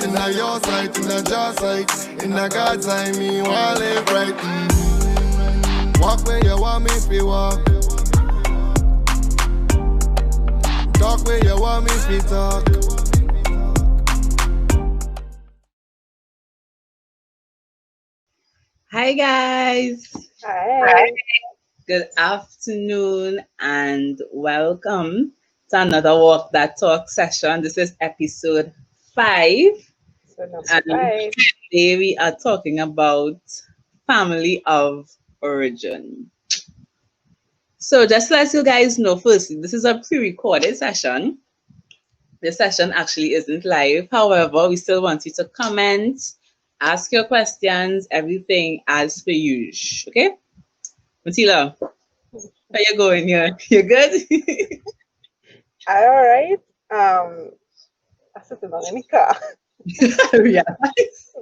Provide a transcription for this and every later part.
In a your sight, in a your sight, in a God's eye, me want live right. Walk where you want me to walk. Talk where you want me to talk. Hi guys. Hi. Good afternoon and welcome to another Walk That Talk session. This is episode 5. So number And 5. today we are talking about family of origin. So just to let you guys know, firstly, this is a pre-recorded session. This session actually isn't live. However, we still want you to comment, ask your questions, everything as per usual. Okay? Mateela, how you going here? You good? All right. I sit along in the car. Yeah.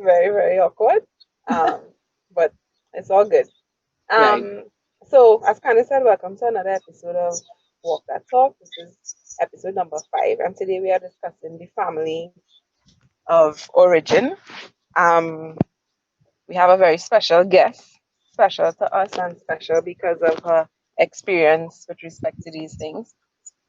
Very, very awkward. But it's all good. Right. So as Candace said, welcome to another episode of Walk That Talk. This is episode number 5, and today we are discussing the family of origin. We have a very special guest, special to us and special because of her experience with respect to these things.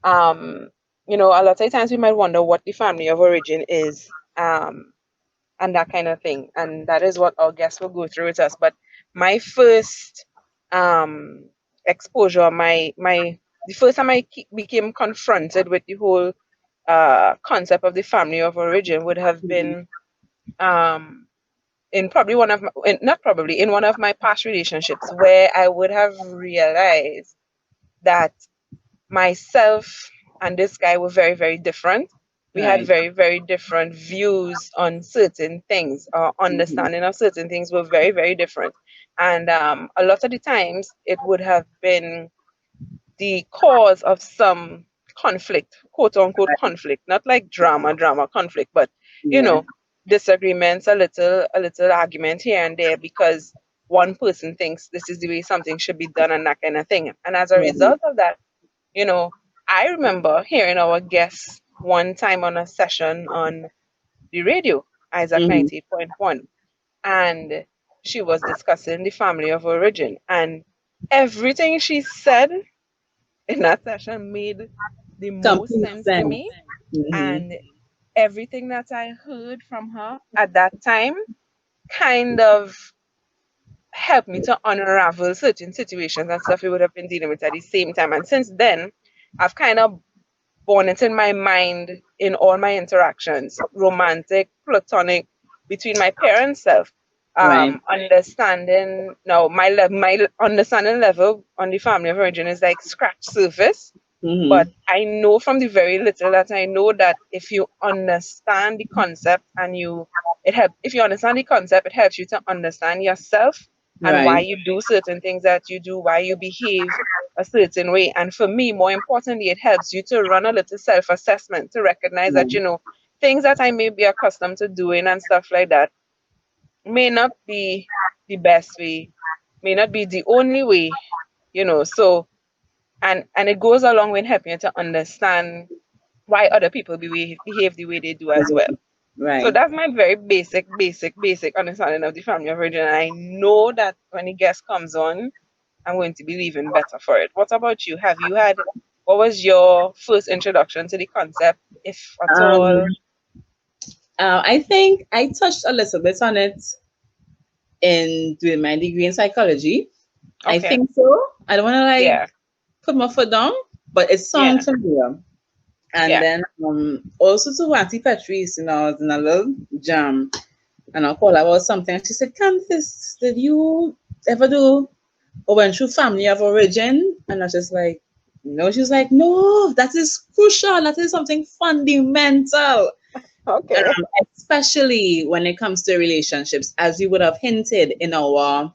A lot of times we might wonder what the family of origin is, and that kind of thing. And that is what our guests will go through with us. But my first exposure, the first time I became confronted with the whole concept of the family of origin would have been in probably in one of my past relationships, where I would have realized that myself and this guy were very, very different. We had Right. very, very different views on certain things. Our understanding of certain things were very, very different. And a lot of the times it would have been the cause of some conflict, quote unquote conflict, not like drama conflict, but Yeah. disagreements, a little argument here and there because one person thinks this is the way something should be done and that kind of thing. And as a Right. result of that, I remember hearing our guest one time on a session on the radio, Isaac Mhm. 98.1, and she was discussing the family of origin. And everything she said in that session made the most Complete sense to sense. me. Mm-hmm. And everything that I heard from her at that time kind of helped me to unravel certain situations and stuff we would have been dealing with at the same time. And since then, I've kind of born it in my mind in all my interactions, romantic, platonic, between my parents' self. Right. Understanding now my understanding level on the family of origin is like scratch surface, but Mm-hmm. I know from the very little that I know that if you understand the concept and if you understand the concept, it helps you to understand yourself and why Right. you do certain things that you do, why you behave a certain way. And for me, more importantly, it helps you to run a little self-assessment to recognize that, Right. things that I may be accustomed to doing and stuff like that may not be the best way, may not be the only way, so and it goes along with helping you to understand why other people behave the way they do as well. So Right. that's my very basic understanding of the family of origin. And I know that when the guest comes on, I'm going to be leaving better for it. What about you? What was your first introduction to the concept, if at all? I think I touched a little bit on it in doing my degree in psychology. I Okay. think so. I don't want to Yeah. put my foot down, but it Yeah. sounds familiar. And Yeah. then also to Auntie Petreece, I was in a little jam and I called her about something. And she said, Candace, did you ever do or went through family of origin? And I was just like, no. She was like, no, that is crucial. That is something fundamental. Okay. Especially when it comes to relationships, as we would have hinted in our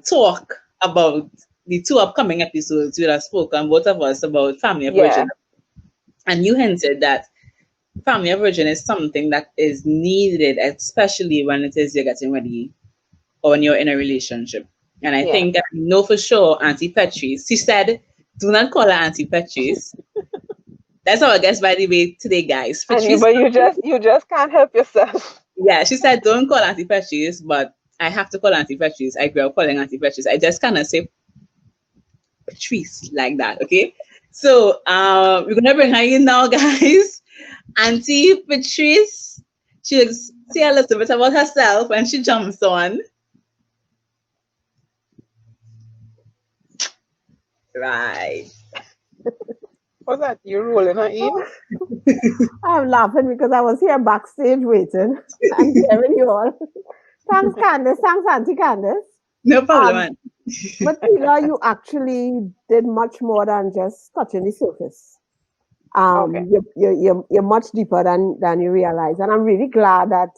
talk about the 2 upcoming episodes. We have spoken, both of us, about family of Yeah. origin. And you hinted that family of origin is something that is needed, especially when it is you're getting ready or when you're in a relationship. And I Yeah. think I know for sure Auntie Petreece, she said, do not call her Auntie Petreece. That's our guest, by the way, today, guys. But Petreece, you just can't help yourself. yeah, she said, don't call Auntie Petreece, but I have to call Auntie Petreece. I grew up calling Auntie Petreece. I just cannot say Petreece like that, okay? So we're gonna bring her in now, guys. Auntie Petreece, she'll say a little bit about herself when she jumps on. Right. Was that you rolling her in? I'm laughing because I was here backstage waiting and hearing you all. Thanks, Candace. Thanks, Auntie Candace. No problem, man. Mateela, you actually did much more than just touching the surface. Okay. You're much deeper than you realize. And I'm really glad that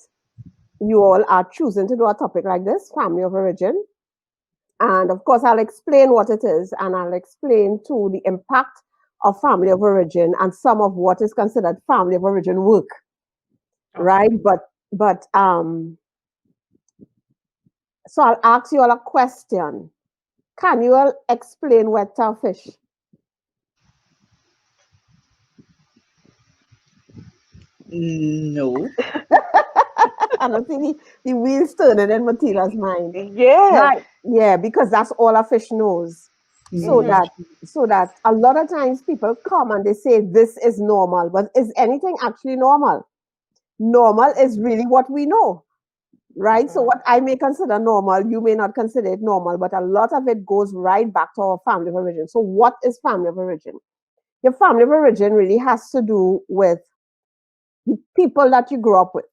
you all are choosing to do a topic like this, family of origin. And of course, I'll explain what it is, and I'll explain too the impact of family of origin and some of what is considered family of origin work. Okay. Right? But so I'll ask you all a question. Can you all explain wet fish? No. And I think the wheels turning in Mateela's mind. Yeah. Right. Yeah, because that's all a fish knows. So that a lot of times people come and they say this is normal, but is anything actually normal? Normal is really what we know, right? So what I may consider normal, you may not consider it normal, but a lot of it goes right back to our family of origin. So what is family of origin? Your family of origin really has to do with the people that you grew up with.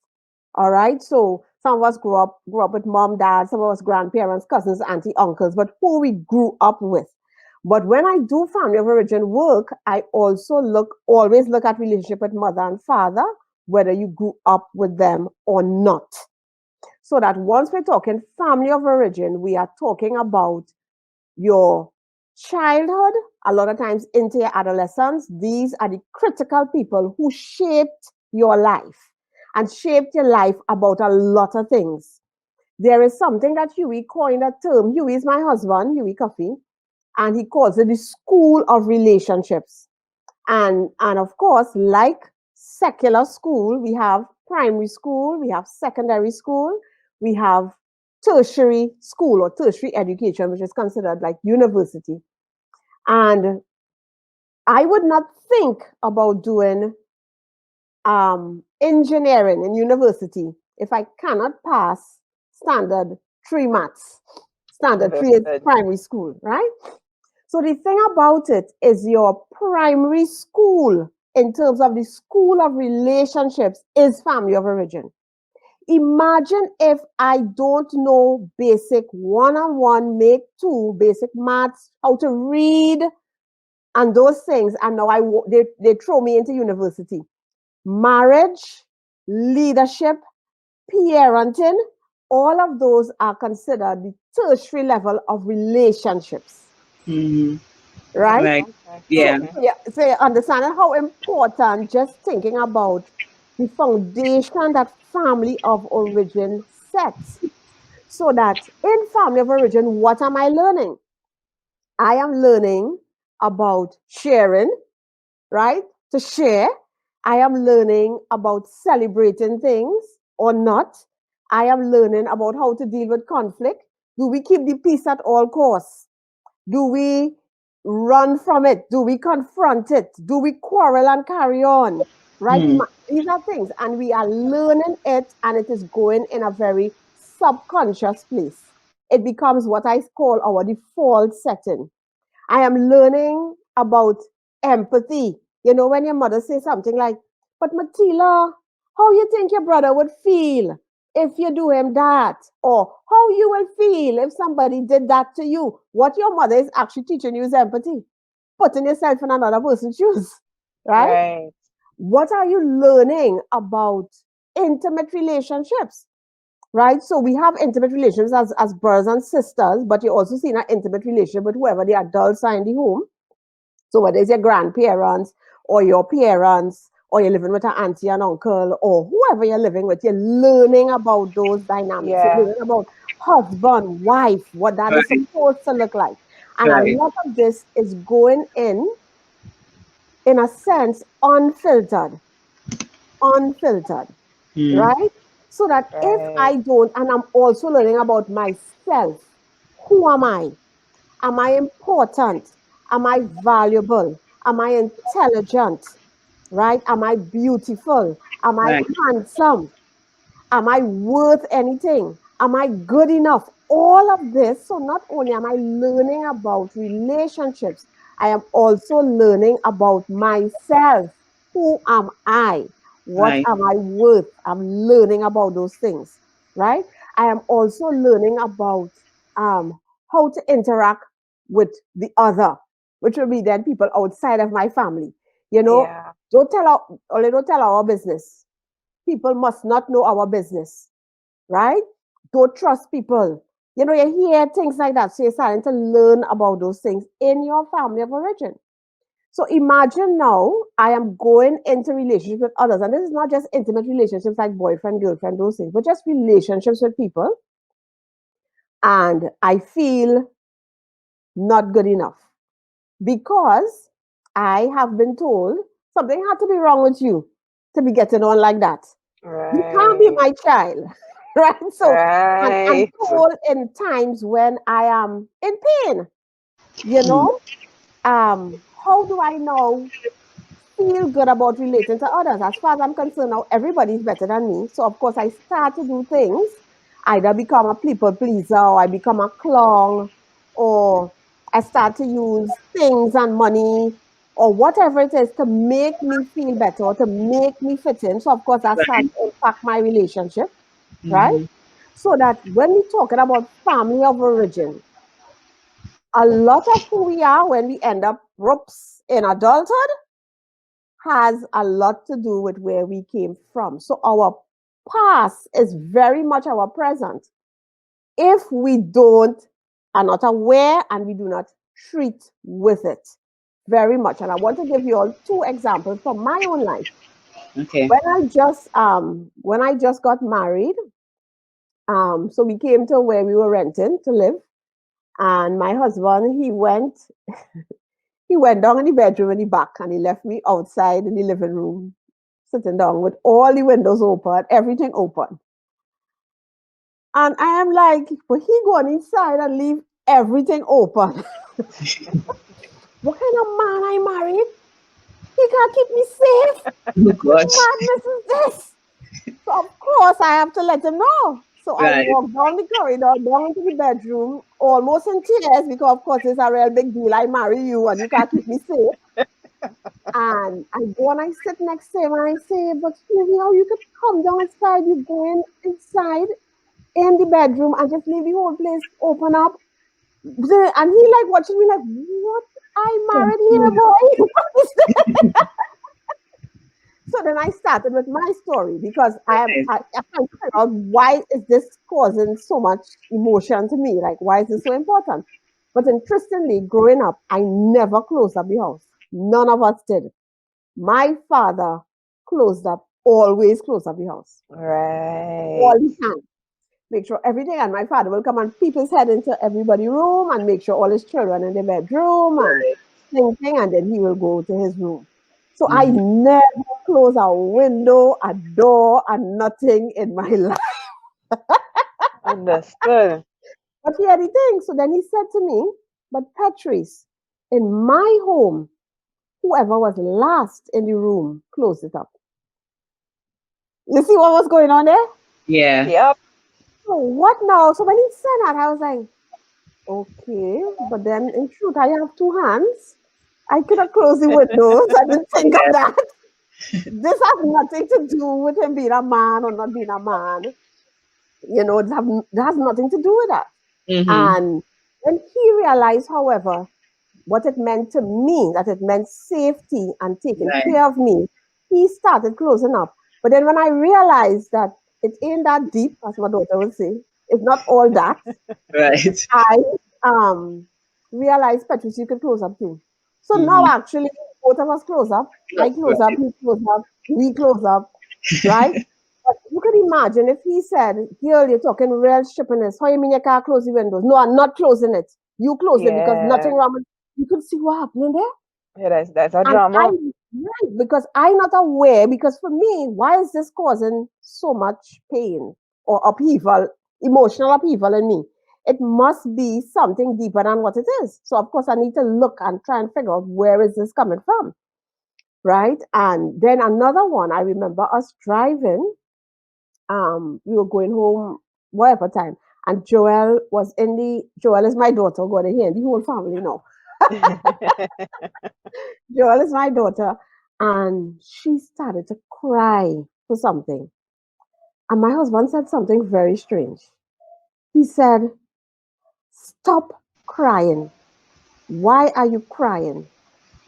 All right. So some of us grew up with mom, dad, some of us grandparents, cousins, auntie, uncles, but who we grew up with. But when I do family of origin work, I also always look at relationship with mother and father, whether you grew up with them or not. So that once we're talking family of origin, we are talking about your childhood, a lot of times into your adolescence. These are the critical people who shaped your life and shaped your life about a lot of things. There is something that Huey coined a term. Huey is my husband, Huey Cuffie, and he calls it the school of relationships. And of course, like secular school, we have primary school, we have secondary school, we have tertiary school or tertiary education, which is considered like university. And I would not think about doing engineering in university if I cannot pass standard 3 maths. Standard 3 is primary school, right? So the thing about it is your primary school, in terms of the school of relationships, is family of origin. Imagine if I don't know basic 1-on-1, make 2, basic maths, how to read, and those things, and now they throw me into university. Marriage, leadership, parenting, all of those are considered the tertiary level of relationships. Mm-hmm. Right? Yeah. So you understand how important just thinking about the foundation that family of origin sets. So that in family of origin, what am I learning? I am learning about sharing, right? To share. I am learning about celebrating things or not. I am learning about how to deal with conflict. Do we keep the peace at all costs? Do we run from it? Do we confront it? Do we quarrel and carry on? Right? These are things, and we are learning it, and it is going in a very subconscious place. It becomes what I call our default setting. I am learning about empathy. You know, when your mother says something like, but Mateela, how you think your brother would feel if you do him that? Or how you will feel if somebody did that to you? What your mother is actually teaching you is empathy. Putting yourself in another person's shoes. Right? What are you learning about intimate relationships? Right? So we have intimate relationships as brothers and sisters, but you also see an intimate relationship with whoever the adults are in the home. So whether it's your grandparents or your parents, or you're living with an auntie and uncle, or whoever you're living with, you're learning about those dynamics. You're learning about husband, wife, what that is supposed to look like. And a lot of this is going in in a sense, unfiltered, Mm. right? So that if Right. I don't, and I'm also learning about myself, who am I? Am I important? Am I valuable? Am I intelligent? Right? Am I beautiful? Am I Right. handsome? Am I worth anything? Am I good enough? All of this. So, not only am I learning about relationships, I am also learning about myself. Who am I? What Right. am I worth? I'm learning about those things, right? I am also learning about how to interact with the other, which will be then people outside of my family. You know, Yeah. only don't tell our business. People must not know our business, right? Don't trust people. You know, you hear things like that. So you're starting to learn about those things in your family of origin. So imagine now I am going into relationships with others. And this is not just intimate relationships like boyfriend, girlfriend, those things, but just relationships with people. And I feel not good enough because I have been told something had to be wrong with you to be getting on like that. You can't be Right. my child, right? So, and I'm Right. told in times when I am in pain, you Mm. know, how do I now feel good about relating to others? As far as I'm concerned, now everybody's better than me. So, of course, I start to do things, either become a people pleaser, or I become a clown, or I start to use things and money or whatever it is to make me feel better or to make me fit in. So, of course, that starts Right. to impact my relationship, right? Mm-hmm. So that when we're talking about family of origin, a lot of who we are when we end up ropes in adulthood has a lot to do with where we came from. So our past is very much our present. If we don't are not aware and we do not treat with it very much. And I want to give you all two examples from my own life. Okay. When I just got married, so we came to where we were renting to live, and my husband he went down in the bedroom in the back and he left me outside in the living room, sitting down with all the windows open, everything open. And I am like, but he going inside and leave everything open. What kind of man I married? He can't keep me safe. Oh What gosh. madness is this? So of course I have to let him know. So I Right. walked down the corridor, down into the bedroom, almost in tears because of course it's a real big deal. I marry you and you can't keep me safe. And I go and I sit next to him and I say, but Stevie, how you could come down outside, you go inside in the bedroom and just leave the whole place open up. And he like watching me like, what? I married here, boy. What is this? So then I started with my story because Right. I can't figure out why is this causing so much emotion to me? Like, why is this so important? But interestingly, growing up, I never closed up the house. None of us did. My father closed up, always closed up the house Right. all the time. Make sure everything, and my father will come and peep his head into everybody's room and make sure all his children in the bedroom and Right. thing, and then he will go to his room. So I Mm-hmm. never close a window, a door, and nothing in my life. Understood. But here the thing. So then he said to me, "But Petreece, in my home, whoever was last in the room closed it up." You see what was going on there? Yeah. Yep. So what now? So when he said that, I was like, okay, but then in truth, I have two hands. I could have closed the windows. I didn't think of Yeah. that. This has nothing to do with him being a man or not being a man. You know, it has nothing to do with that. Mm-hmm. And when he realized, however, what it meant to me, that it meant safety and taking Right. care of me, he started closing up. But then when I realized that it ain't that deep, as my daughter would say, it's not all that, Right. I realized, Petrus, you could close up too. So now Mm-hmm. actually both of us close up. I close up, Right. he close up, we close up, right? But you could imagine if he said, girl, you're talking real shippiness. How you mean you can't close the windows? No, I'm not closing it. You close it because Yeah. nothing wrong with you could see what happening there. Yeah, that's a And drama. right, because I'm not aware, because for me, why is this causing so much pain or upheaval, emotional upheaval in me? It must be something deeper than what it is. So of course I need to look and try and figure out where is this coming from. Right. And then another one, I remember us driving, we were going home, whatever time. And Joel is my daughter, go to hear the whole family now. Joel is my daughter, and she started to cry for something. And my husband said something very strange. He said, "Stop crying. Why are you crying?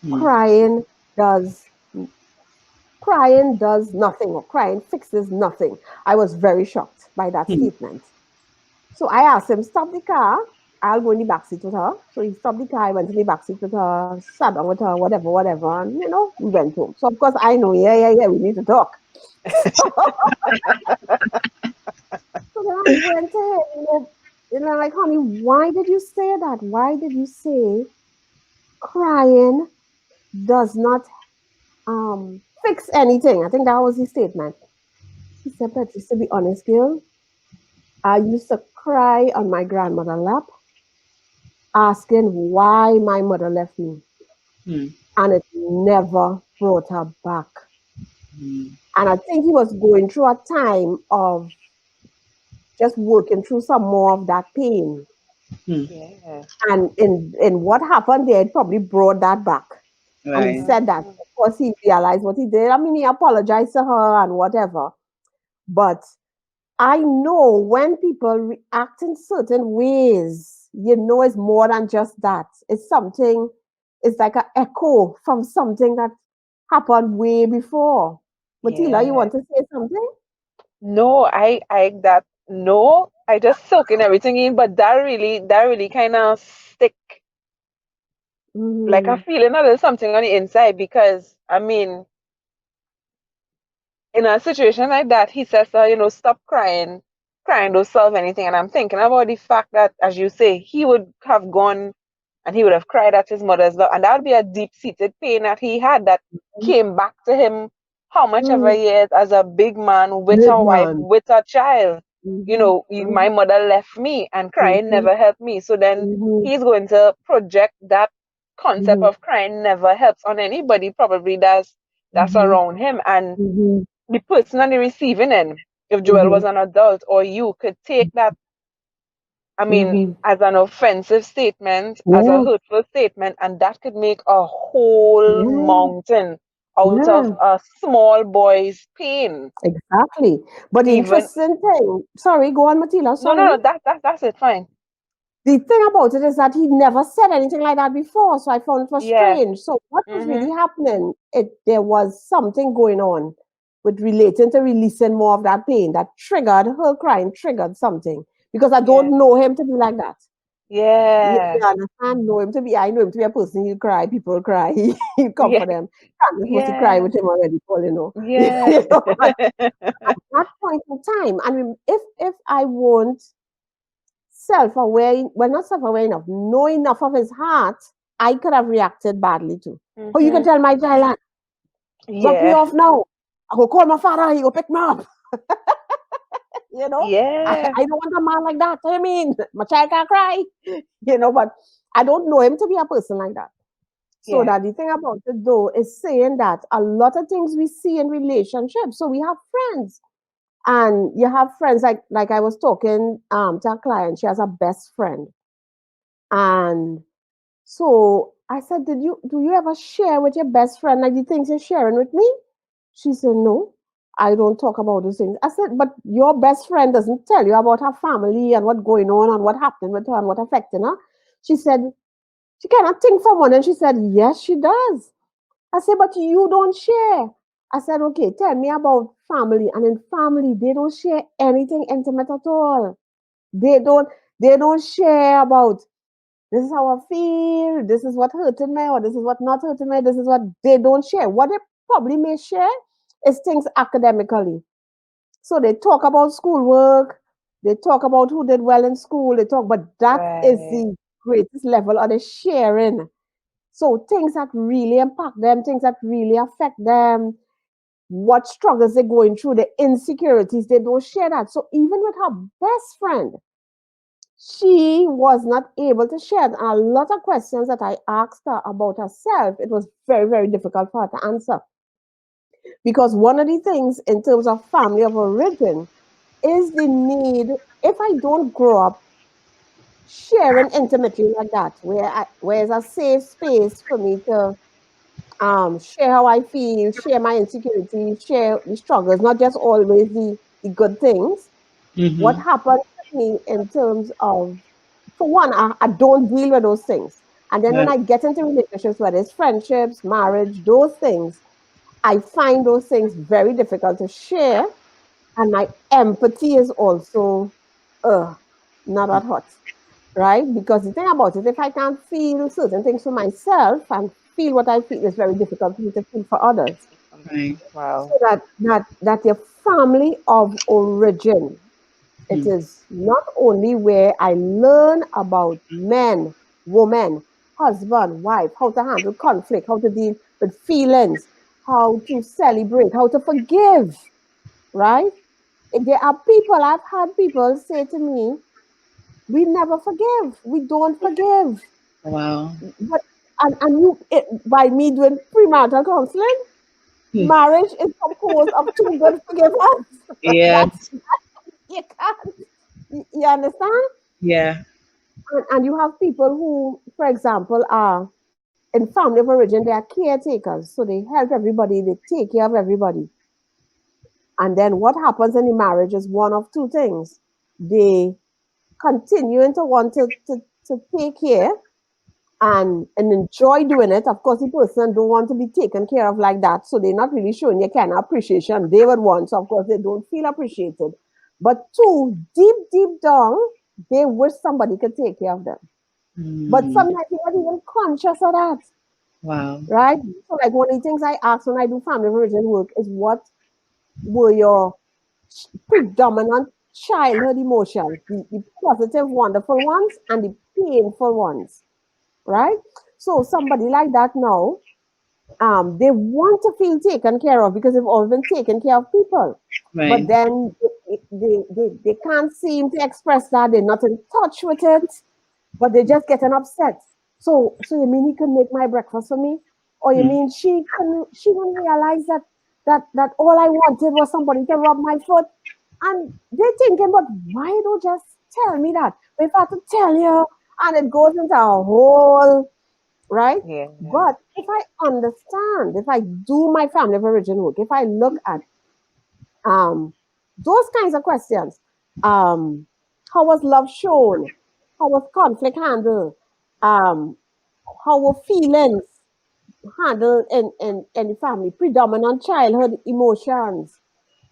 Mm. Crying does crying does nothing, or crying fixes nothing." I was very shocked by that Mm. statement. So I asked him, "Stop the car. I'll go in the backseat with her." So he stopped the car. I went in the backseat with her, sat down with her, whatever, whatever. And, we went home. So, of course, I know, yeah, we need to talk. So then I went to him, like, "Honey, why did you say that? Why did you say crying does not fix anything?" I think that was his statement. He said, "Petreece, to be honest, girl, I used to cry on my grandmother's lap, asking why my mother left me. Mm. And it never brought her back." Mm. And I think he was going through a time of just working through some more of that pain. Mm. Yeah. And in what happened there, it probably brought that back. And he Right. said that, of course, he realized what he did. I mean, he apologized to her and whatever. But I know when people react in certain ways, it's more than just that. It's like an echo from something that happened way before. Mateela, you Yeah. want to say something? No, I just soaking everything in, but that really kind of stick like a Mm-hmm. feeling a little something on the inside because I mean, in a situation like that, he says, stop crying. Crying don't solve anything. And I'm thinking about the fact that, as you say, he would have gone and he would have cried at his mother's love, and that would be a deep-seated pain that he had that came back to him how much ever Mm-hmm. years as a big man with Big a wife, man. with a child. Mm-hmm. My mother left me and crying Mm-hmm. never helped me. So then Mm-hmm. he's going to project that concept Mm-hmm. of crying never helps on anybody, probably that's Mm-hmm. around him. And Mm-hmm. the person on the receiving end, if Joel Mm-hmm. was an adult or you could take that, I mean, Mm-hmm. as an offensive statement, as a Yeah, hurtful statement, and that could make a whole yeah, mountain out of yeah. a small boy's pain. Exactly. But the Even interesting thing, sorry, go on, Mateela, no, no, sorry. no, that's it, fine. The thing about it is that he never said anything like that before, so I found it was Yeah. strange. So what was really Mhm. happening? There was something going on with relating to releasing more of that pain that triggered her crying, triggered something. Because I Yeah. don't know him to be like that. You Yeah. understand? I know him to be a person. He cry, people cry, he Yeah. comfort them. Candace must cry Yeah. with him already, Paul, you know. Yeah. But at that point in time, I mean, if I won't self-aware, well, not self-aware enough, know enough of his heart, I could have reacted badly too. Oh, you can Mhm. tell my child, drop me Yeah. off now. I go call my father, he go pick me up. you know, Yeah. I don't want a man like that. I mean, my child can't cry, but I don't know him to be a person like that. So Yeah. that the thing about it though is saying that a lot of things we see in relationships. So we have friends, and you have friends like I was talking to a client. She has a best friend, and so I said, do you ever share with your best friend like the things you're sharing with me? She said, "No, I don't talk about those things." I said, "But your best friend doesn't tell you about her family and what's going on and what happened with her and what affecting her." She said, she cannot think for one. And she said, "Yes, she does." I said, "But you don't share." I said, "Okay, tell me about family." And in family, they don't share anything intimate at all. They don't, they don't share about, this is how I feel, this is what hurted me, or this is what not hurted me, this is what they don't share. What they probably may share is things academically. So they talk about schoolwork, they talk about who did well in school, but that is Right. the greatest level of the sharing. So things that really impact them, things that really affect them, what struggles they're going through, the insecurities, they don't share that. So even with her best friend, she was not able to share. And a lot of questions that I asked her about herself, it was very, very difficult for her to answer. Because one of the things in terms of family of origin is the need, if I don't grow up sharing intimately like that, where it's a safe space for me to share how I feel, share my insecurities, share the struggles, not just always the good things. What happens to me in terms of, for one, I don't deal with those things. And then when Right. I get into relationships, whether it's friendships, marriage, those things, I find those things very difficult to share. And my empathy is also not that hot, right? Because the thing about it, if I can't feel certain things for myself and feel what I feel, it's very difficult for me to feel for others. Right. Wow. So that your family of origin, it Mm. is not only where I learn about men, women, husband, wife, how to handle conflict, how to deal with feelings, how to celebrate, how to forgive, right? If there are people, I've had people say to me, we never forgive, we don't forgive. Wow. But and you by me doing premarital counseling, Hmm. marriage is composed of two good forgivers. That's Yes. you can't. You understand? Yeah. And you have people who, for example, are in family of origin, they are caretakers. So they help everybody, they take care of everybody. And then what happens in the marriage is one of two things. They continue to want to take care and enjoy doing it. Of course, the person don't want to be taken care of like that. So they're not really showing you kind of appreciation they would want. So of course they don't feel appreciated. But two, deep, deep down, they wish somebody could take care of them. But Mm. sometimes you're not even conscious of that, Wow. right? So like one of the things I ask when I do family of origin work is what were your predominant childhood emotions, the positive, wonderful ones and the painful ones, right? So somebody like that now, they want to feel taken care of because they've always been taken care of people. But Right. then they can't seem to express that. They're not in touch with it, but they're just getting upset. So you mean he can make my breakfast for me? Or you Mm. mean she didn't realize that all I wanted was somebody to rub my foot? And they're thinking, but why don't you just tell me that? If I have to tell you, and it goes into a whole, right? Yeah. But if I understand, if I do my family of origin work, if I look at um, those kinds of questions, um, how was love shown? How was conflict handled? Um, how were feelings handled in the family? Predominant childhood emotions.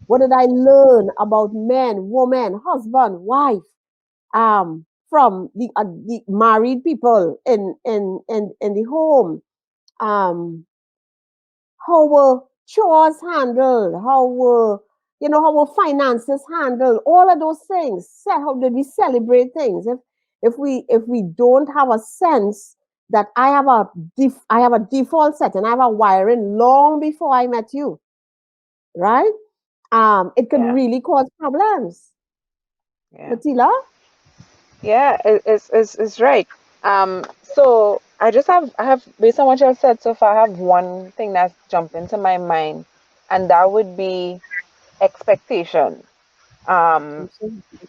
What did I learn about men, women, husband, wife? From the married people in the home. Um, how were chores handled? How were finances handled? All of those things. How did we celebrate things? If we don't have a sense that I have a default setting, I have a wiring long before I met you, right? It can Yeah. really cause problems. Yeah. Mateela? Yeah, it's right. So I have based on what you have said so far, I have one thing that's jumped into my mind, and that would be expectation. Um,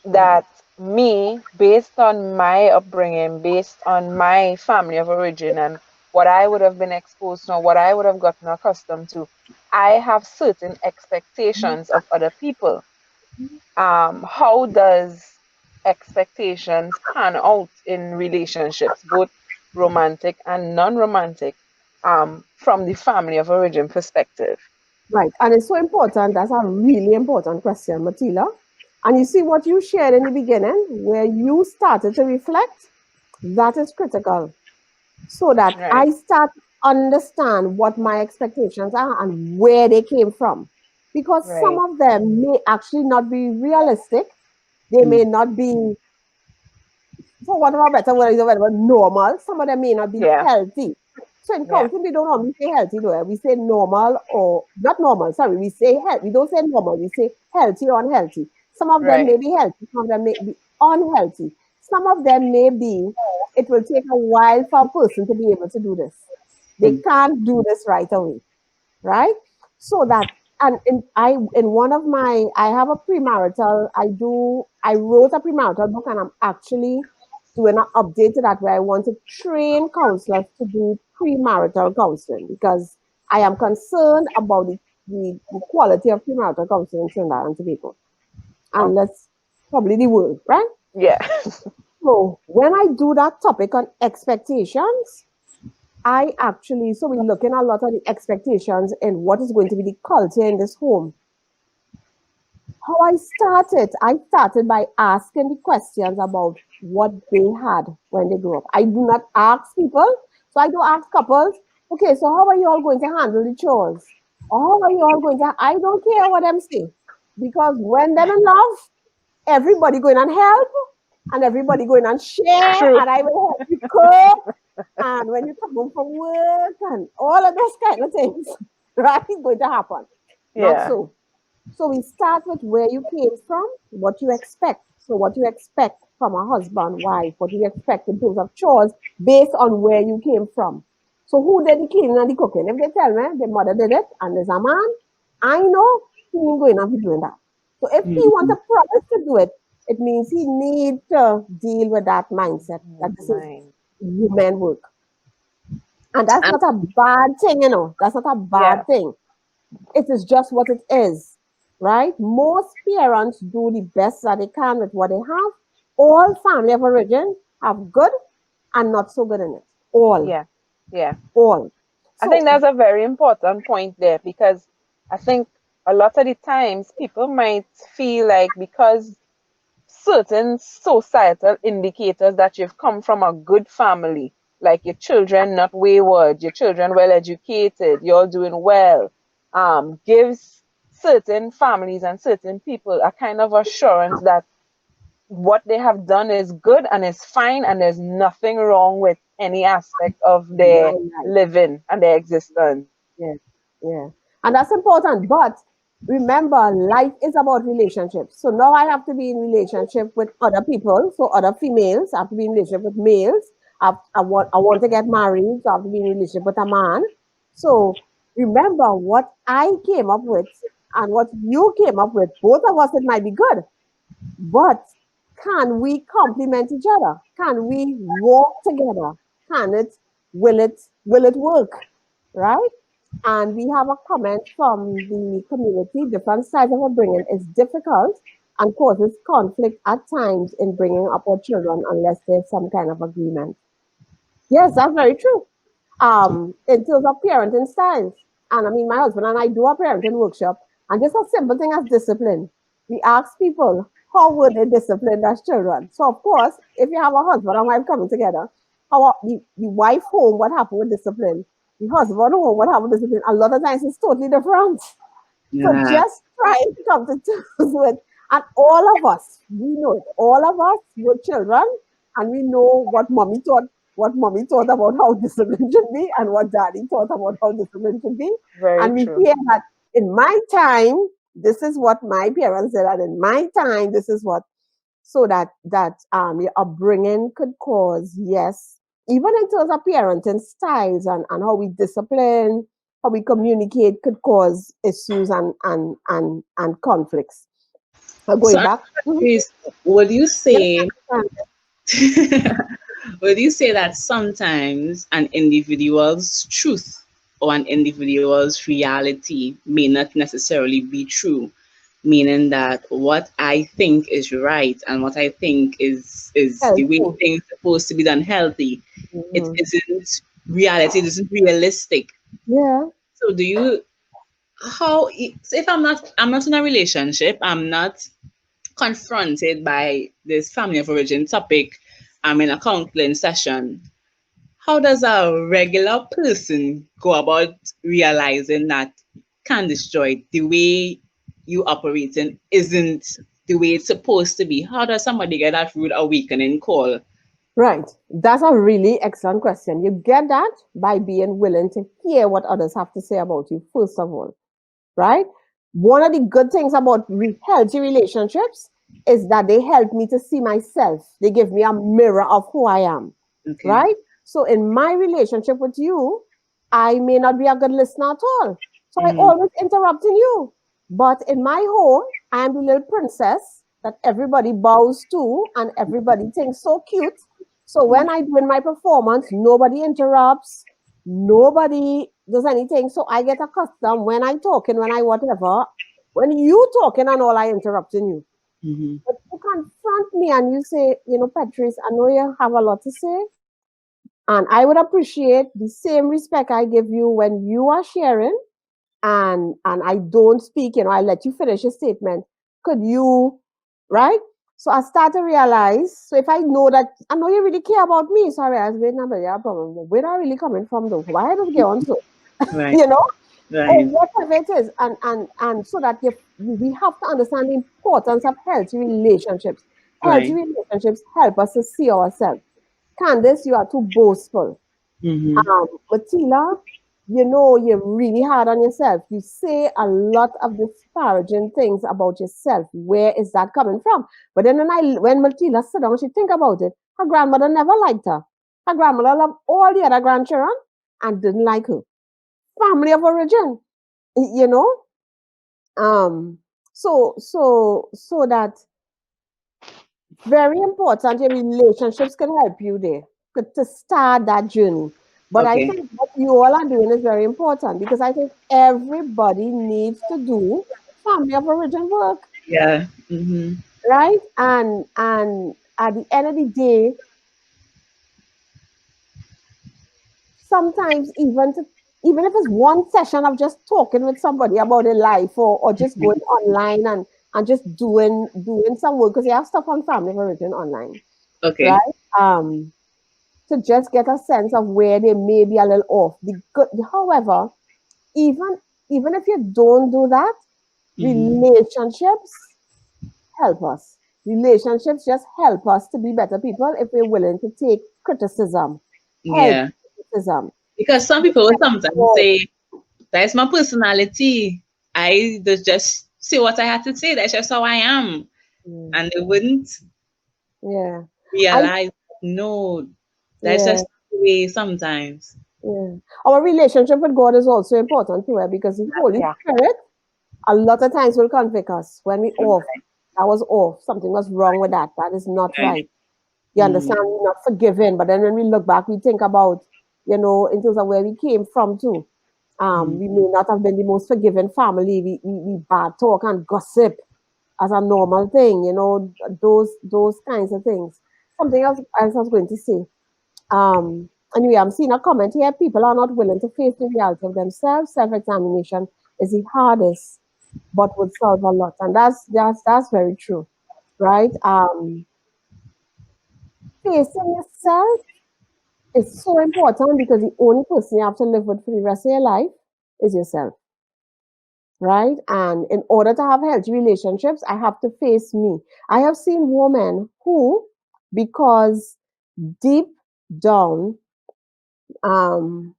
that me, based on my upbringing, based on my family of origin and what I would have been exposed to, what I would have gotten accustomed to, I have certain expectations of other people. How does expectations pan out in relationships, both romantic and non-romantic, from the family of origin perspective? Right. And it's so important. That's a really important question, Mateela. And you see what you shared in the beginning, where you started to reflect, that is critical. So that Right. I start to understand what my expectations are and where they came from. Because some Right. of them may actually not be realistic. They Mm. may not be, for whatever better word is, whatever, normal. Some of them may not be Yeah. healthy. So in counseling, we don't normally say healthy, though. We say normal or not normal. Sorry, we say health. We don't say normal. We say healthy or unhealthy. Some of them may be healthy. Some of them may be unhealthy. Some of them may be. It will take a while for a person to be able to do this. They can't do this right away, right? So that and in one of my I have a premarital. I wrote a premarital book, and I'm actually doing an update to that where I want to train counselors to do premarital counseling because I am concerned about the quality of premarital counseling in Trinidad and Tobago. And let's probably the world, right? Yeah. So when I do that topic on expectations, so we're looking at a lot of the expectations and what is going to be the culture in this home. How I started by asking the questions about what they had when they grew up. I do not ask people, so I do ask couples, okay, so how are you all going to handle the chores? Or how are you all going to, I don't care what them say. Because when them in love, everybody going and help, and everybody going and share, True. and I will help you cook, and when you come home from work, and all of those kind of things, right, is going to happen. Not so. So we start with where you came from, what you expect. So what you expect from a husband, wife, what you expect in terms of chores based on where you came from. So who did the cleaning and the cooking? If they tell me their mother did it and there's a man, I know he ain't going to be doing that. So if he wants a promise to do it, it means he needs to deal with that mindset that this is women work. And that's not a bad thing, you know. That's not a bad thing. It is just what it is, right? Most parents do the best that they can with what they have. All family of origin have good and not so good in it. All. Yeah. All. I think that's a very important point there because I think a lot of the times people might feel like because certain societal indicators that you've come from a good family, like your children not wayward, your children well educated, you're doing well, gives certain families and certain people a kind of assurance that what they have done is good and is fine and there's nothing wrong with any aspect of their living and their existence. Yeah. And that's important. But remember, life is about relationships. So now I have to be in relationship with other people. So other females, I have to be in relationship with males. I want to get married, so I have to be in relationship with a man. So remember what I came up with and what you came up with. Both of us, it might be good. But can we complement each other? Can we walk together? Will it work? Right? And we have a comment from the community, different sides of upbringing is difficult and causes conflict at times in bringing up our children unless there's some kind of agreement. Yes, that's very true. In terms of parenting styles, and I mean, my husband and I do a parenting workshop, and just a simple thing as discipline. We ask people, how were they disciplined as children? So, of course, if you have a husband and wife coming together, the wife home, what happened with discipline? The husband home, what happened with discipline? A lot of times it's totally different. So just trying to come to terms with, and all of us, we know it. All of us were children, and we know what mommy thought about how discipline should be, and what daddy thought about how discipline should be. Very we true. hear that in my time, this is what my parents said, and in my time, this is what. So that your upbringing could cause, yes, even in terms of parenting styles and how we discipline, how we communicate could cause issues and conflicts. Going back. Would you say would you say that sometimes an individual's truth or an individual's reality may not necessarily be true? Meaning that what I think is right and what I think is the way things are supposed to be done healthy, it isn't reality, it isn't realistic. Yeah. So do you so if I'm not in a relationship, I'm not confronted by this family of origin topic, I'm in a counseling session. How does a regular person go about realizing that Candace-Joy, the way you operating isn't the way it's supposed to be? How does somebody get that rude awakening call Right. That's a really excellent question. You get that by being willing to hear what others have to say about you, first of all, right? One of the good things about healthy relationships is that they help me to see myself. They give me a mirror of who I am, Okay. right? So in my relationship with you, I may not be a good listener at all. So I always interrupting you. But in my home, I am the little princess that everybody bows to and everybody thinks so cute. So when I do in my performance, nobody interrupts, nobody does anything. So I get accustomed when I talking, when I whatever, when you talking and all I interrupting you. But you confront me and you say, Petreece, I know you have a lot to say. And I would appreciate the same respect I give you when you are sharing and I don't speak, I let you finish your statement. Could you, right? So I start to realize, so if I know that, I know you really care about me, so I realize, wait, no, but yeah, problem. Where are I really coming from though? Why does it get on so? Right. you know? Or Right. whatever it is. And so that we have to understand the importance of healthy relationships. Healthy Right. relationships help us to see ourselves. Candace, you are too boastful. Mateela, you're really hard on yourself. You say a lot of disparaging things about yourself. Where is that coming from? But then when Mateela sit down, she think about it. Her grandmother never liked her. Her grandmother loved all the other grandchildren and didn't like her. Family of origin, you know. So that very important. Your relationships can help you there to start that journey. But I Okay. think what you all are doing is very important because I think everybody needs to do family of origin work, Yeah. right? And at the end of the day, sometimes even if it's one session of just talking with somebody about their life or just going online and just doing some work because you have stuff on family of origin online, Okay. right? To just get a sense of where they may be a little off. However, even even if you don't do that, relationships help us. Relationships just help us to be better people if we're willing to take criticism, healthy Yeah. criticism. Because some people will sometimes So, say, that's my personality. I just say what I have to say. That's just how I am. yeah, And they wouldn't yeah, I realize, no, that's yeah, just the way sometimes. yeah. Our relationship with God is also important too, because the Holy Yeah. Spirit a lot of times will convict us when we off. That was off. Something was wrong with that. That is not Right. right. You understand? We're not forgiven. But then when we look back, we think about, in terms of where we came from too. We may not have been the most forgiving family. We bad talk and gossip as a normal thing, those kinds of things. Something else I was going to say. Anyway, I'm seeing a comment here. People are not willing to face the reality of themselves. Self-examination is the hardest, but would solve a lot. And that's very true, right? Facing yourself is so important because the only person you have to live with for the rest of your life is yourself, right? And in order to have healthy relationships, I have to face me. I have seen women who, because deep down, um,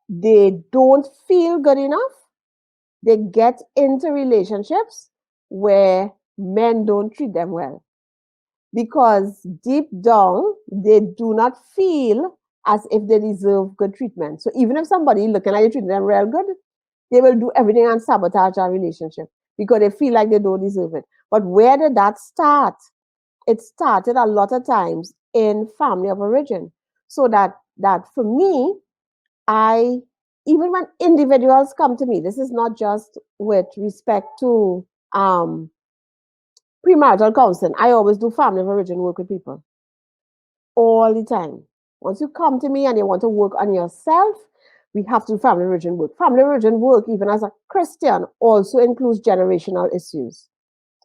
they don't feel good enough, they get into relationships where men don't treat them well because deep down they do not feel as if they deserve good treatment. So even if somebody looking at you treating them real good, they will do everything and sabotage our relationship because they feel like they don't deserve it. But where did that start? It started a lot of times in family of origin. So that for me, I even when individuals come to me, this is not just with respect to premarital counseling. I always do family of origin work with people all the time. Once you come to me and you want to work on yourself, we have to do family of origin work. Family of origin work, even as a Christian, also includes generational issues.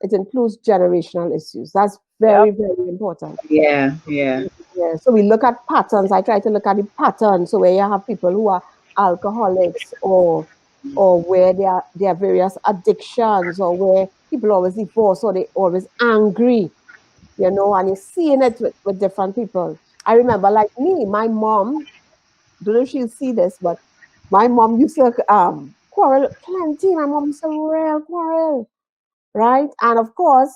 It includes generational issues. That's very, Yep. very important. Yeah. Yeah. Yeah, so we look at patterns. I try to look at the patterns. So where you have people who are alcoholics or where there are various addictions or where people always divorce or they always angry. you know, and you're seeing it with different people. I remember, like me, my mom, don't know if she'll see this, but my mom used to quarrel plenty. My mom used to real quarrel, right? And of course,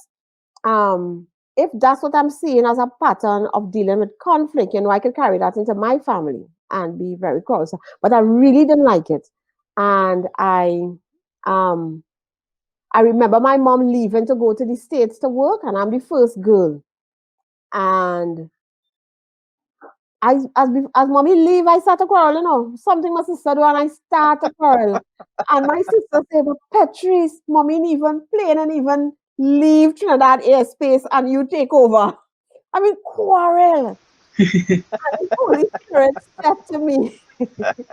if that's what I'm seeing as a pattern of dealing with conflict, you know, I could carry that into my family and be very close. But I really didn't like it. And um I remember my mom leaving to go to the States to work, and I'm the first girl. And as mommy leave, I start to quarrel, you know. Something my sister do, and I start to quarrel. And my sister say, but Petreece, mommy ain't even playing and even leave Trinidad airspace and you take over. I mean, quarrel. And the Holy Spirit said to me, the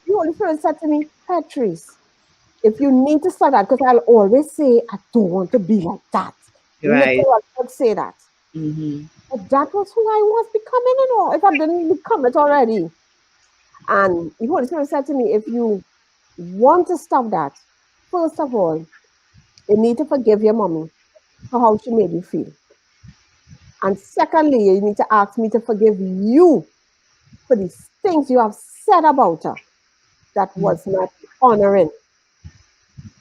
Holy Spirit said to me, Petreece, if you need to start that, because I'll always say, I don't want to be like that. Right. Literally, I would say that. Mm-hmm. But that was who I was becoming, you know, if I didn't become it already. And the Holy Spirit said to me, if you want to stop that, first of all, you need to forgive your mommy for how she made you feel. And secondly, you need to ask me to forgive you for the things you have said about her that was not honoring,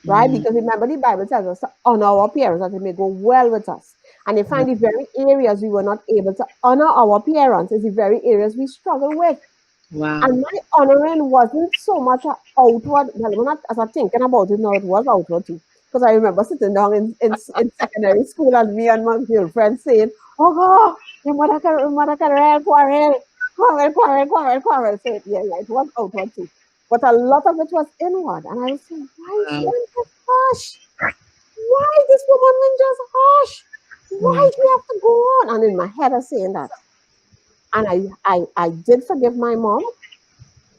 right? Mm-hmm. Because remember, the Bible tells us to honor our parents that it may go well with us. And you find the very areas we were not able to honor our parents is the very areas we struggle with. Wow. And my honoring wasn't so much a outward, well, when as I'm thinking about it now, it was outward too. Because I remember sitting down in secondary school and me and my girlfriend saying, oh God, your mother can quarrel. So yeah, it was outward too. But a lot of it was inward. And I was saying, why she Wow. ain't just hush? Why this woman didn't just hush? Why Mm. we have to go on? And in my head, I was saying that. And I did forgive my mom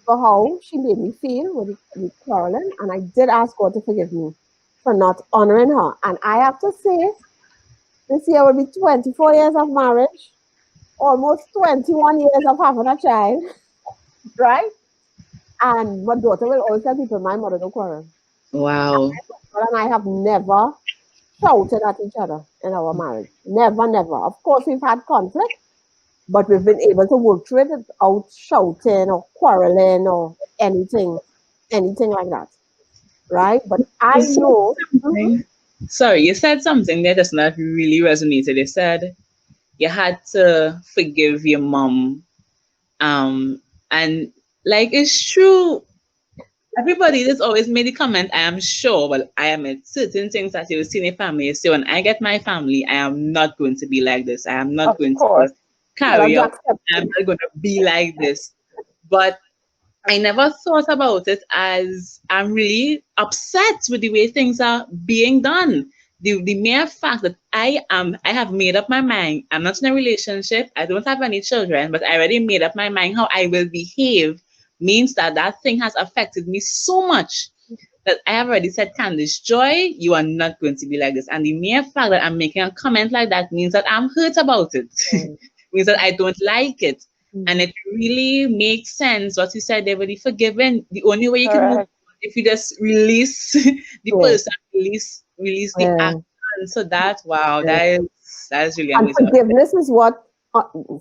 for how she made me feel with the quarreling, and I did ask God to forgive me for not honoring her. And I have to say, this year will be 24 years of marriage, almost 21 years of having a child, right? And my daughter will always tell people, my mother don't quarrel. Wow. Her and I have never shouted at each other in our marriage. Never, never. Of course, we've had conflict, but we've been able to work through it without shouting or quarreling or anything like that. Right? But I You said know, something. Sorry, you said something there that's not really resonated. You said you had to forgive your mom. And like it's true. Everybody that's always made the comment, I am sure, well, I am at certain things that you will see in a family. So when I get my family, I am not going to be like this. I am not Of going to course. you have carry to on. accept I'm it. not going to be like this. But I never thought about it as I'm really upset with the way things are being done. The mere fact that I have made up my mind. I'm not in a relationship. I don't have any children, but I already made up my mind how I will behave means that that thing has affected me so much that I have already said, Candace-Joy, you are not going to be like this. And the mere fact that I'm making a comment like that means that I'm hurt about it. Right. Means that I don't like it. And Mhm. it really makes sense what you said, they were forgiven. The only way you can move Correct. on if you just release the Yeah. person, release the Yeah. action. So that wow, Yeah. that is really And amazing. uh,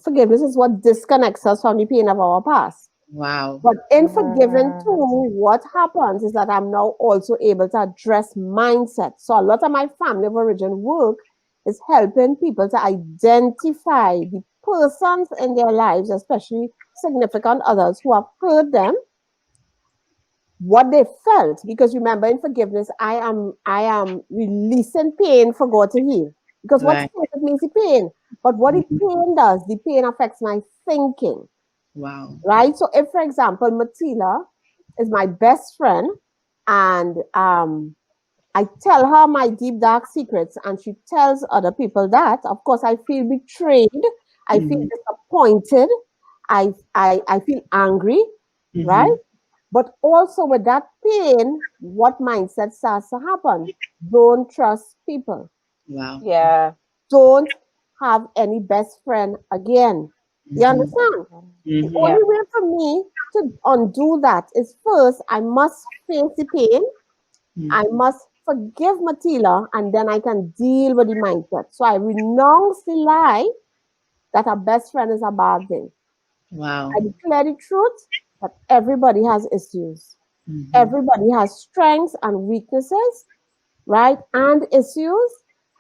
forgiveness is what disconnects us from the pain of our past. Wow. But in forgiving Mhm. too, what happens is that I'm now also able to address mindset. So a lot of my family of origin work is helping people to identify the persons in their lives, especially significant others who have hurt them, what they felt. Because remember, in forgiveness, I am releasing pain for God to heal. Because what's Right. pain? It means the pain. But what the pain does, the pain affects my thinking, Wow. right? So if, for example, Mateela is my best friend, and I tell her my deep dark secrets, and she tells other people that, of course, I feel betrayed, I feel Mm-hmm. disappointed, I feel angry, right? Mm-hmm. But also with that pain, what mindset starts to happen? Don't trust people. Wow. Yeah. Don't have any best friend again. You Mm-hmm. understand? The Mm-hmm. Yeah. only way for me to undo that is first, I must face the pain. I must forgive Mateela, and then I can deal with the mindset. So I renounce the lie that a best friend is a bad thing. Wow. I declare the truth that everybody has issues. Mhm. Everybody has strengths and weaknesses, right? And issues,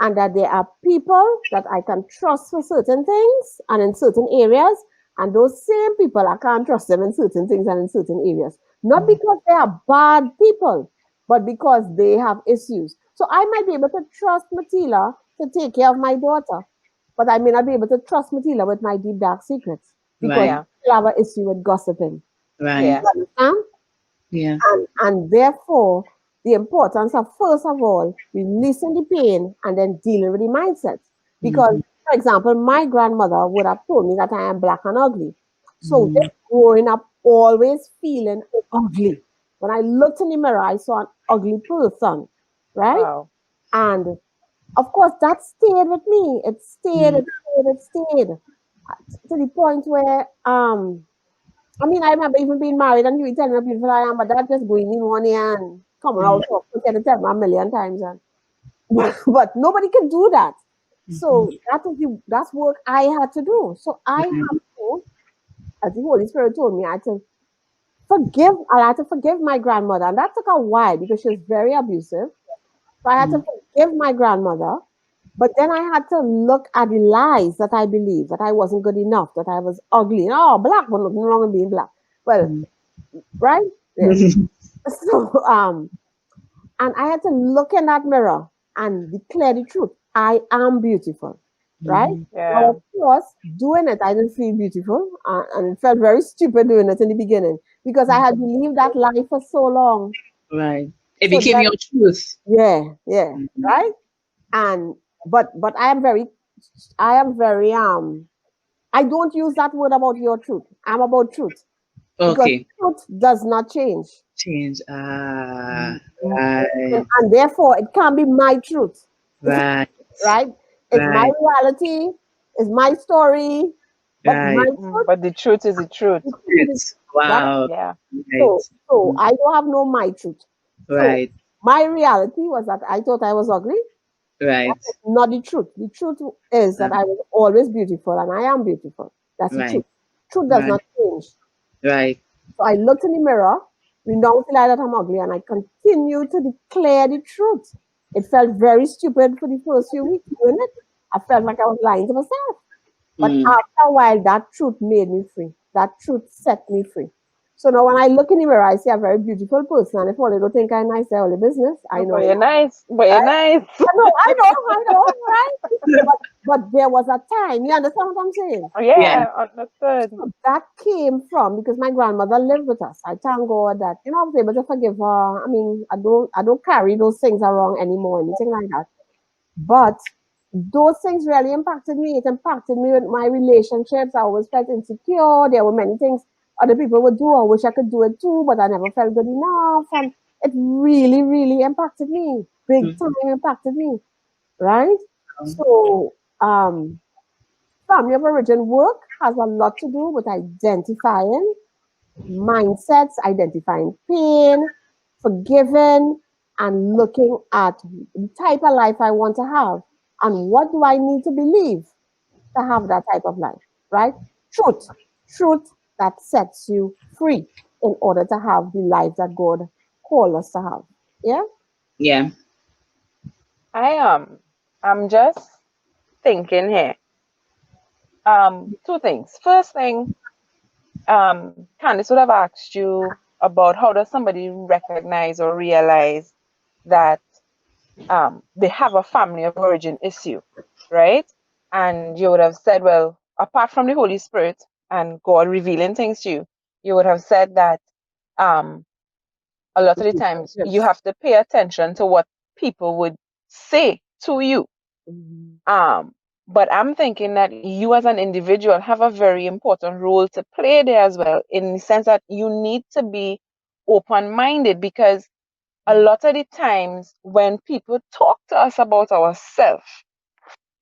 and that there are people that I can trust for certain things and in certain areas, and those same people I can't trust them in certain things and in certain areas. Not because they are bad people, but because they have issues. So I might be able to trust Mateela to take care of my daughter, but I may not be able to trust Mateela with my deep dark secrets because Right. Yeah. I have an issue with gossiping. Right. Yeah. You understand? Yeah. And therefore, the importance of, first of all, releasing the pain and then dealing with the mindset. Because, Mhm. for example, my grandmother would have told me that I am black and ugly. So, Mhm. this growing up always feeling ugly. When I looked in the mirror, I saw an ugly person, right? Wow. And of course, that stayed with me. It stayed, Mhm. it stayed, it stayed to the point where I mean, I remember even being married and you were telling me how beautiful I am, but that just going in one ear and coming Mhm. out of to tell me a million times. And, but nobody can do that. Mhm. So that's work I had to do. So I Mhm. have to, as the Holy Spirit told me, I had to forgive my grandmother. And that took a while because she was very abusive. So I had to Mhm. forgive my grandmother. But then I had to look at the lies that I believed, that I wasn't good enough, that I was ugly. Oh, black, but nothing wrong with being black. Well, right? Yes. Mhm. So and I had to look in that mirror and declare the truth. I am beautiful, right? Mhm. Now, Yeah. of course, doing it, I didn't feel beautiful, and it felt very stupid doing it in the beginning because I had believed that lie for so long. Right. It So became then, your truth. yeah, yeah, Mhm. right. And but I am very I don't use that word about your truth. I'm about truth because Okay. truth does not change. Change. Mm. Right. And therefore it can't be my truth, Right. right? It's my Right. reality, it's my story, but my Right. truth, But the truth is the truth. the truth is It's right. wow. Yeah. Right. So I don't have no my truth. So Right. my reality was that I thought I was ugly. That Right. is not the truth. The truth is Uh, that I was always beautiful and I am beautiful. That's the truth. Right. Truth does Right. not change. Right. So I looked in the mirror, renounced the lie that I'm ugly, and I continued to declare the truth. It felt very stupid for the first few weeks doing it. I felt like I was lying to myself. But Mm. after a while, that truth made me free. That truth set me free. So now when I look in the mirror, I see a very beautiful person. And if only don't think I'm nice, they're all the business. I know But I'm you're not. nice. But you're Right? nice. Right? But there was a time, you understand what I'm saying? Yeah. Yeah, understood. So that came from because my grandmother lived with us. I thank God that I was able to forgive her. I mean, I don't carry those things around anymore, anything like that. But those things really impacted me. It impacted me with my relationships. I always felt insecure. There were many things other people would do. I wish I could do it too, but I never felt good enough. And it really, really impacted me. Big Mhm. time impacted me. Right? So family of origin work has a lot to do with identifying mindsets, identifying pain, forgiving, and looking at the type of life I want to have and what do I need to believe to have that type of life, right? Truth, truth that sets you free in order to have the life that God called us to have. Yeah? Yeah. I am. I'm just thinking here. Two things. First thing, Candice would have asked you about how does somebody recognize or realize that they have a family of origin issue, right? And you would have said, well, apart from the Holy Spirit and God revealing things to you, you would have said that um, a lot of the times you Yes. have to pay attention to what people would say to you. Mhm. Um, but I'm thinking that you as an individual have a very important role to play there as well, in the sense that you need to be open-minded because a lot of the times when people talk to us about ourselves,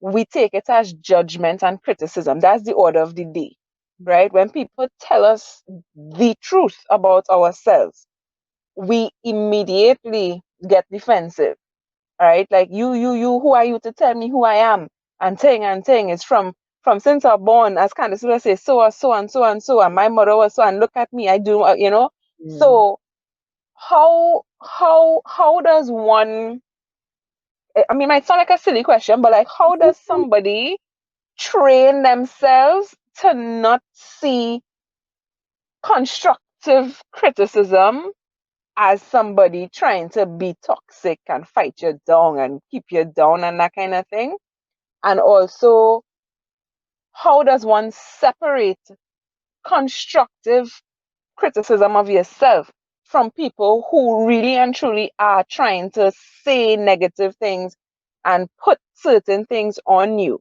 we take it as judgment and criticism. That's the order of the day, right? When people tell us the truth about ourselves, we immediately get defensive. All right, like you, who are you to tell me who I am? And thing is from since I'm born, as Candace would say, so and so and so and so, and my mother was so, and look at me, I do, you know. Yeah. So how does one? I mean, it might sound like a silly question, but like, how does somebody train themselves to not see constructive criticism as somebody trying to be toxic and fight you down and keep you down and that kind of thing? And also, how does one separate constructive criticism of yourself from people who really and truly are trying to say negative things and put certain things on you?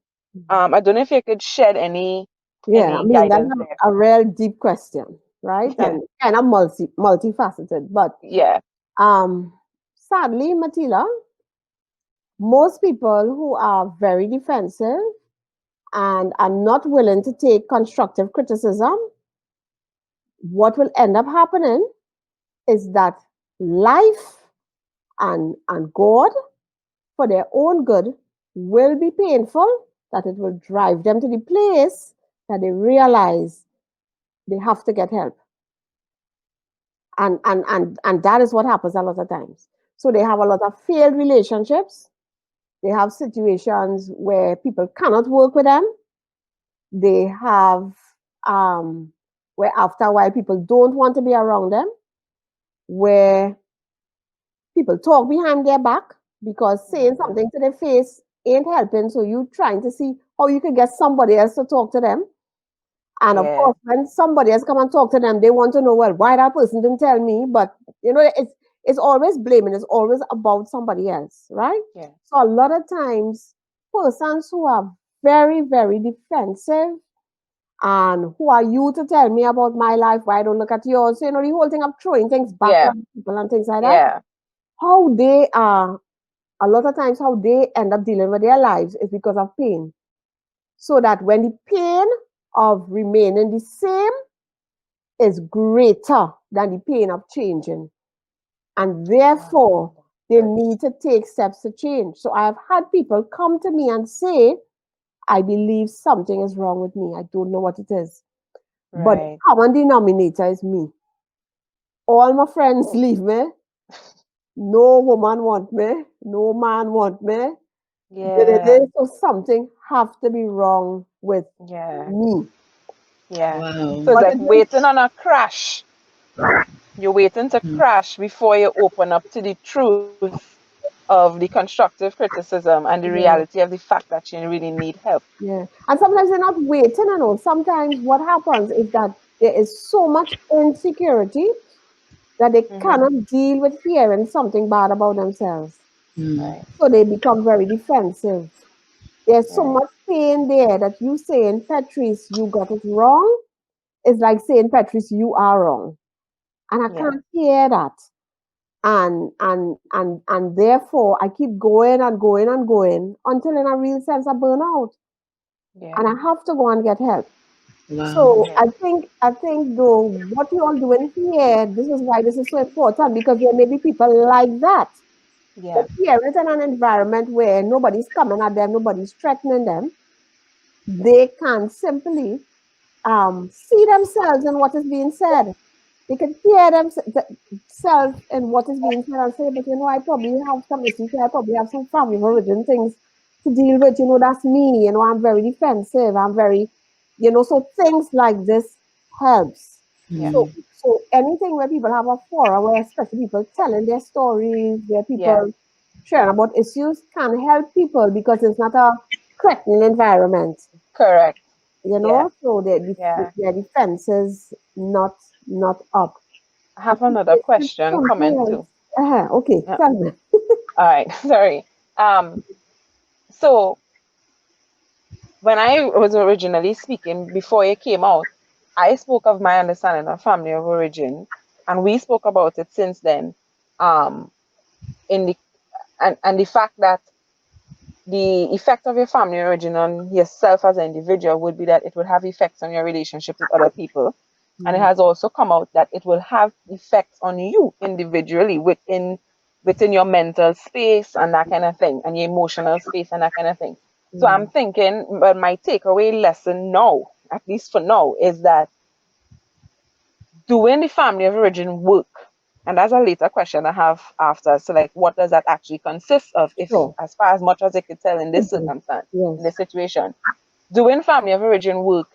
I don't know if you could shed any Yeah, I mean, that's guidance there. a real deep question, right? Yeah. And kind of multifaceted. But Yeah. sadly, Mateela, most people who are very defensive and are not willing to take constructive criticism, what will end up happening is that life and God, for their own good, will be painful, that it will drive them to the place that they realize they have to get help. And that is what happens a lot of times. So they have a lot of failed relationships. They have situations where people cannot work with them. They have where after a while people don't want to be around them, where people talk behind their back because saying something to their face ain't helping. So you trying to see how you can get somebody else to talk to them. And of Yeah. course, when somebody else come and talk to them, they want to know, well, why that person didn't tell me. But you know, it's always blaming. It's always about somebody else, right? Yeah. So a lot of times, persons who are very, very defensive and who are you to tell me about my life? Why I don't look at yours? So, you know, the whole thing of throwing things back Yeah. on people and things like that. Yeah. How they are, a lot of times, how they end up dealing with their lives is because of pain. So that when the pain of remaining the same is greater than the pain of changing. And therefore, they need to take steps to change. So I've had people come to me and say, I believe something is wrong with me. I don't know what it is. But the Right. common denominator is me. All my friends leave me. No woman want me. No man want me. Yeah. So something have to be wrong with Yeah. me. Yeah. Wow. So it's But like it is, waiting on a crash. You're waiting to crash before you open up to the truth of the constructive criticism and the yeah. reality of the fact that you really need help. Yeah. And sometimes they're not waiting, you know. Sometimes what happens is that there is so much insecurity that they Mm-hmm. cannot deal with hearing something bad about themselves. Mm. Right. So they become very defensive. There's so Right. much pain there that you saying, Petreece, you got it wrong. It's like saying, Petreece, you are wrong. And I Yeah. can't hear that. And therefore I keep going and going and going until in a real sense I burn out. Yeah. And I have to go and get help. Wow. So Yeah. I think though what you all doing here, this is why this is so important, because there may be people like that. Yeah. But parents in an environment where nobody's coming at them, nobody's threatening them, they can simply see themselves in what is being said. They can hear themselves in what is being said and say, but you know, I probably have some issues here. I probably have some family of origin things to deal with. You know, that's me. You know, I'm very defensive. I'm very, you know, so things like this helps. Yeah. So, so anything where people have a forum, where especially people telling their stories, where Yeah. people sharing about issues can help people because it's not a threatening environment, Correct. you Yeah. know, so Yeah. their defenses not up. I I have think another there's question something coming too. else. Okay, Yeah. tell me. All right. Sorry. So when I was originally speaking before it came out, I spoke of my understanding of family of origin, and we spoke about it since then. Um, in the and the fact that the effect of your family origin on yourself as an individual would be that it would have effects on your relationship with other people. And it has also come out that it will have effects on you individually within within your mental space and that kind of thing, and your emotional space and that kind of thing. So I'm thinking, but my takeaway lesson now, at least for now, is that doing the family of origin work, and that's a later question I have after. So, like, what does that actually consist of? If, Sure. as far as much as I could tell in this circumstance, in this situation, doing family of origin work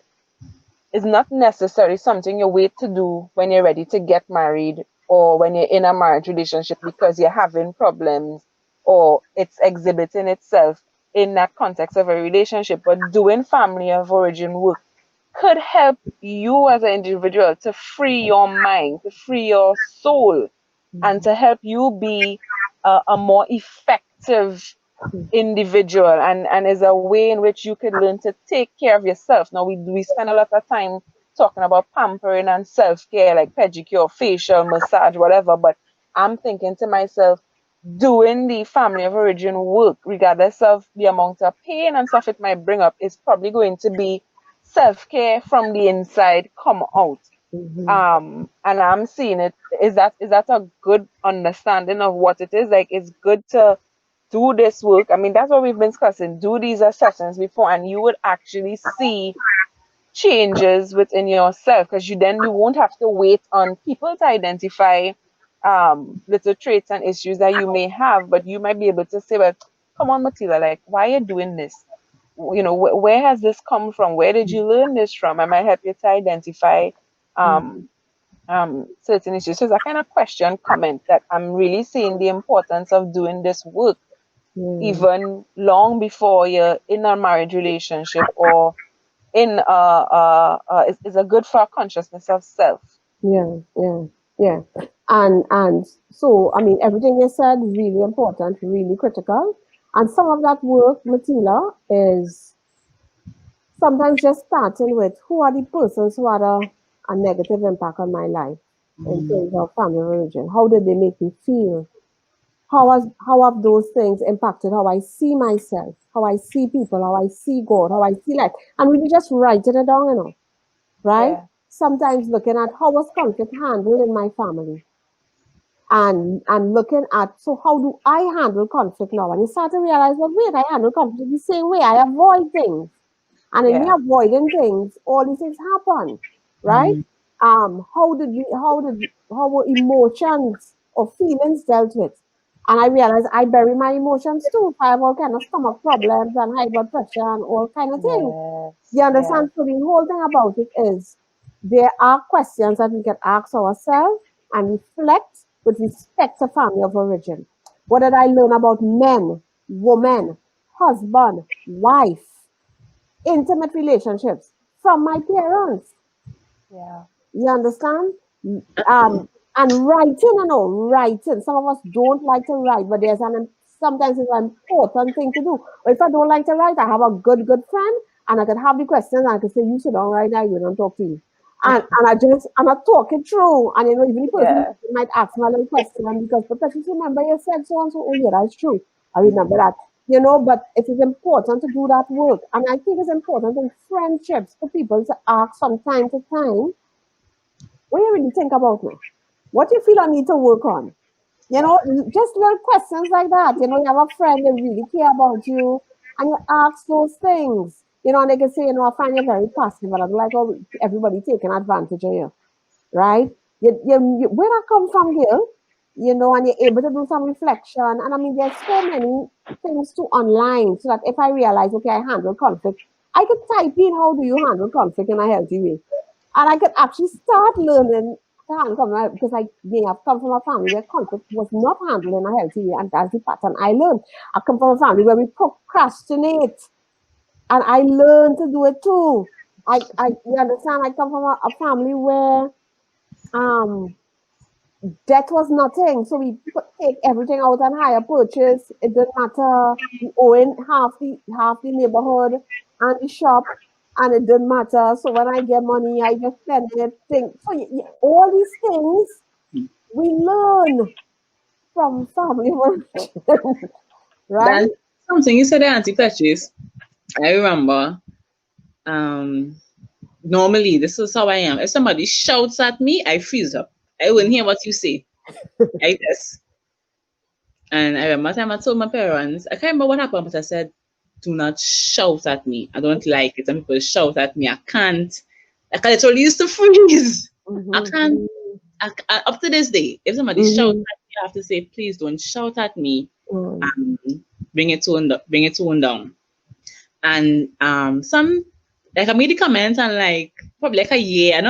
is not necessarily something you wait to do when you're ready to get married or when you're in a marriage relationship because you're having problems or it's exhibiting itself in that context of a relationship. But doing family of origin work could help you as an individual to free your mind, to free your soul, and to help you be a more effective individual, and is a way in which you could learn to take care of yourself. Now, we spend a lot of time talking about pampering and self-care, like pedicure, facial, massage, whatever, but I'm thinking to myself, doing the family of origin work, regardless of the amount of pain and stuff it might bring up, is probably going to be self-care from the inside come out. And I'm seeing it. Is that a good understanding of what it is? Like, it's good to do this work. I mean, that's what we've been discussing. Do these assessments before, and you would actually see changes within yourself, because you won't have to wait on people to identify little traits and issues that you may have, but you might be able to say, well, come on, Mateela, like, why are you doing this? You know, where has this come from? Where did you learn this from? I might help you to identify certain issues. So it's a kind of question, comment that I'm really seeing the importance of doing this work even long before you're in a marriage relationship or in is a good for a consciousness of self. Yeah. And so, I mean, everything you said, really important, really critical. And some of that work, Mateela, is sometimes just starting with who are the persons who had a negative impact on my life in terms of family origin. How did they make me feel? How have those things impacted how I see myself, how I see people, how I see God, how I see life? And really just writing it down, right? Yeah. Sometimes looking at how was conflict handled in my family, and looking at, so how do I handle conflict now? And you start to realize, well, wait, I handle conflict the same way. I avoid things. And in me Yeah. avoiding things, all these things happen, right? How were emotions or feelings dealt with? And I realized I bury my emotions too. I have all kind of stomach problems and high blood pressure and all kind of things. Yes. You Yes. understand? So the whole thing about it is there are questions that we can ask ourselves and reflect with respect to family of origin. What did I learn about men, woman, husband, wife, intimate relationships from my parents? Yeah. You understand? And writing. Some of us don't like to write, but sometimes it's an important thing to do. Or if I don't like to write, I have a good friend, and I can have the questions, and I can say, you sit down right now, you don't talk to you. And I talk it through. And even the person Yeah. might ask me a little question, and because, but just remember you said so and so. Oh yeah, that's true. I remember that. But it is important to do that work. And I think it's important in friendships for people to ask from time to time, what do you really think about me? What do you feel I need to work on? Yeah. Just little questions like that. You have a friend that really care about you, and you ask those things. And they can say, I find you very passive, but I'm like, oh, everybody taking advantage of you, right? Where I come from here, and you're able to do some reflection. And I mean, there's so many things to online, so that if I realize, okay, I handle conflict, I could type in, how do you handle conflict in a healthy way? And I could actually start learning to handle conflict, because I may have come from a family where conflict was not handled in a healthy way, and that's the pattern I learned. I come from a family where we procrastinate, and I learned to do it too. You understand? I come from a family where um debt was nothing, so we take everything out and hire purchase. It didn't matter. We owing half the neighborhood and the shop, and it didn't matter. So when I get money, I just spend it. So all these things we learn from family origin, right? That's something you said there, Auntie Petreece. I remember. Normally, this is how I am. If somebody shouts at me, I freeze up. I wouldn't hear what you say. I just And I remember time I told my parents, I can't remember what happened, but I said, do not shout at me. I don't like it when people shout at me. I can't. I can literally used to freeze. I can't. Up to this day, if somebody shouts at me, I have to say, please don't shout at me. Bring it tone down. And some like I made the comment and like probably like a year. I'm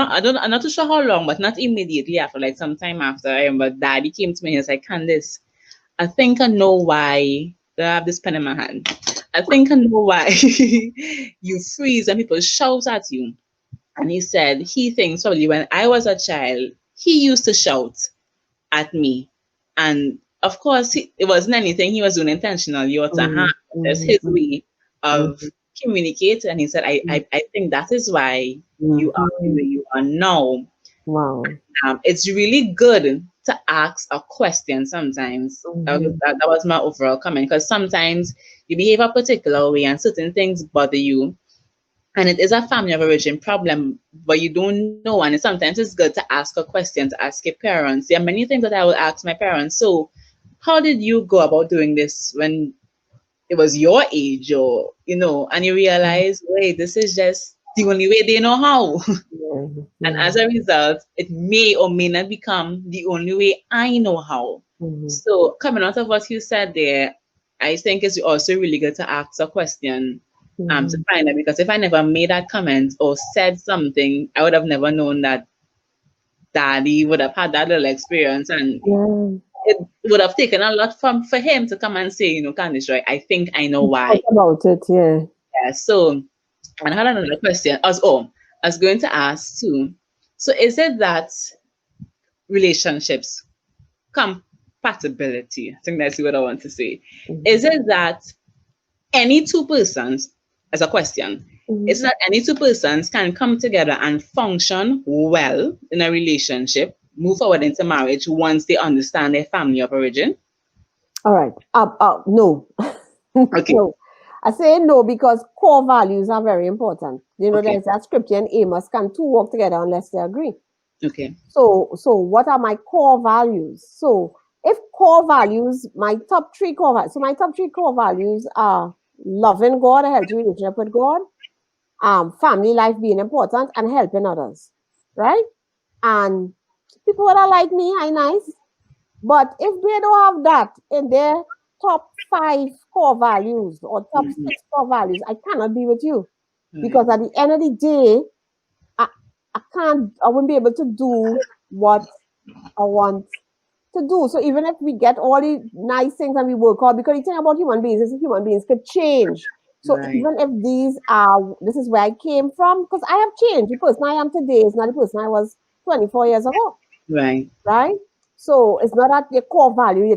not too sure how long, but not immediately after, like some time after, I remember Daddy came to me and he was like, Candace, I think I know why. I have this pen in my hand. I think I know why you freeze and people shout at you. And he said he thinks probably when I was a child, he used to shout at me. And of course, it wasn't anything he was doing intentionally or to harm. That's his way of communicate. And he said, I think that is why you are the way you are now. Wow. It's really good to ask a question sometimes. That was my overall comment, because sometimes you behave a particular way and certain things bother you. And it is a family of origin problem, but you don't know. And sometimes it's good to ask a question, to ask your parents. There are many things that I will ask my parents. So how did you go about doing this when it was your age, or, and you realize, wait, this is just the only way they know how. And as a result, it may or may not become the only way I know how. So coming out of what you said there, I think it's also really good to ask a question to find out, because if I never made that comment or said something, I would have never known that Daddy would have had that little experience, and it would have taken a lot for him to come and say, Candace-Joy, I think I know why. Talk about it, yeah. So, and I had another question. I was going to ask too. So is it that relationships, compatibility, I think that's what I want to say. Is it that any two persons, as a question, is that any two persons can come together and function well in a relationship, move forward into marriage once they understand their family of origin? All right. No. Okay. No. I say no because core values are very important. There's that scripture in Amos, can two walk together unless they agree? Okay. So what are my core values? So if core values, my top three core values are loving God, a healthy relationship with God, family life being important, and helping others, right? And people that are like me, I nice. But if they don't have that in their top 5 core values or top 6 core values, I cannot be with you. Because at the end of the day, I won't be able to do what I want to do. So even if we get all the nice things and we work hard, because the thing about human beings is human beings could change. So even if this is where I came from, because I have changed. The person I am today is not the person I was 24 years ago. Right? So it's not that your core value,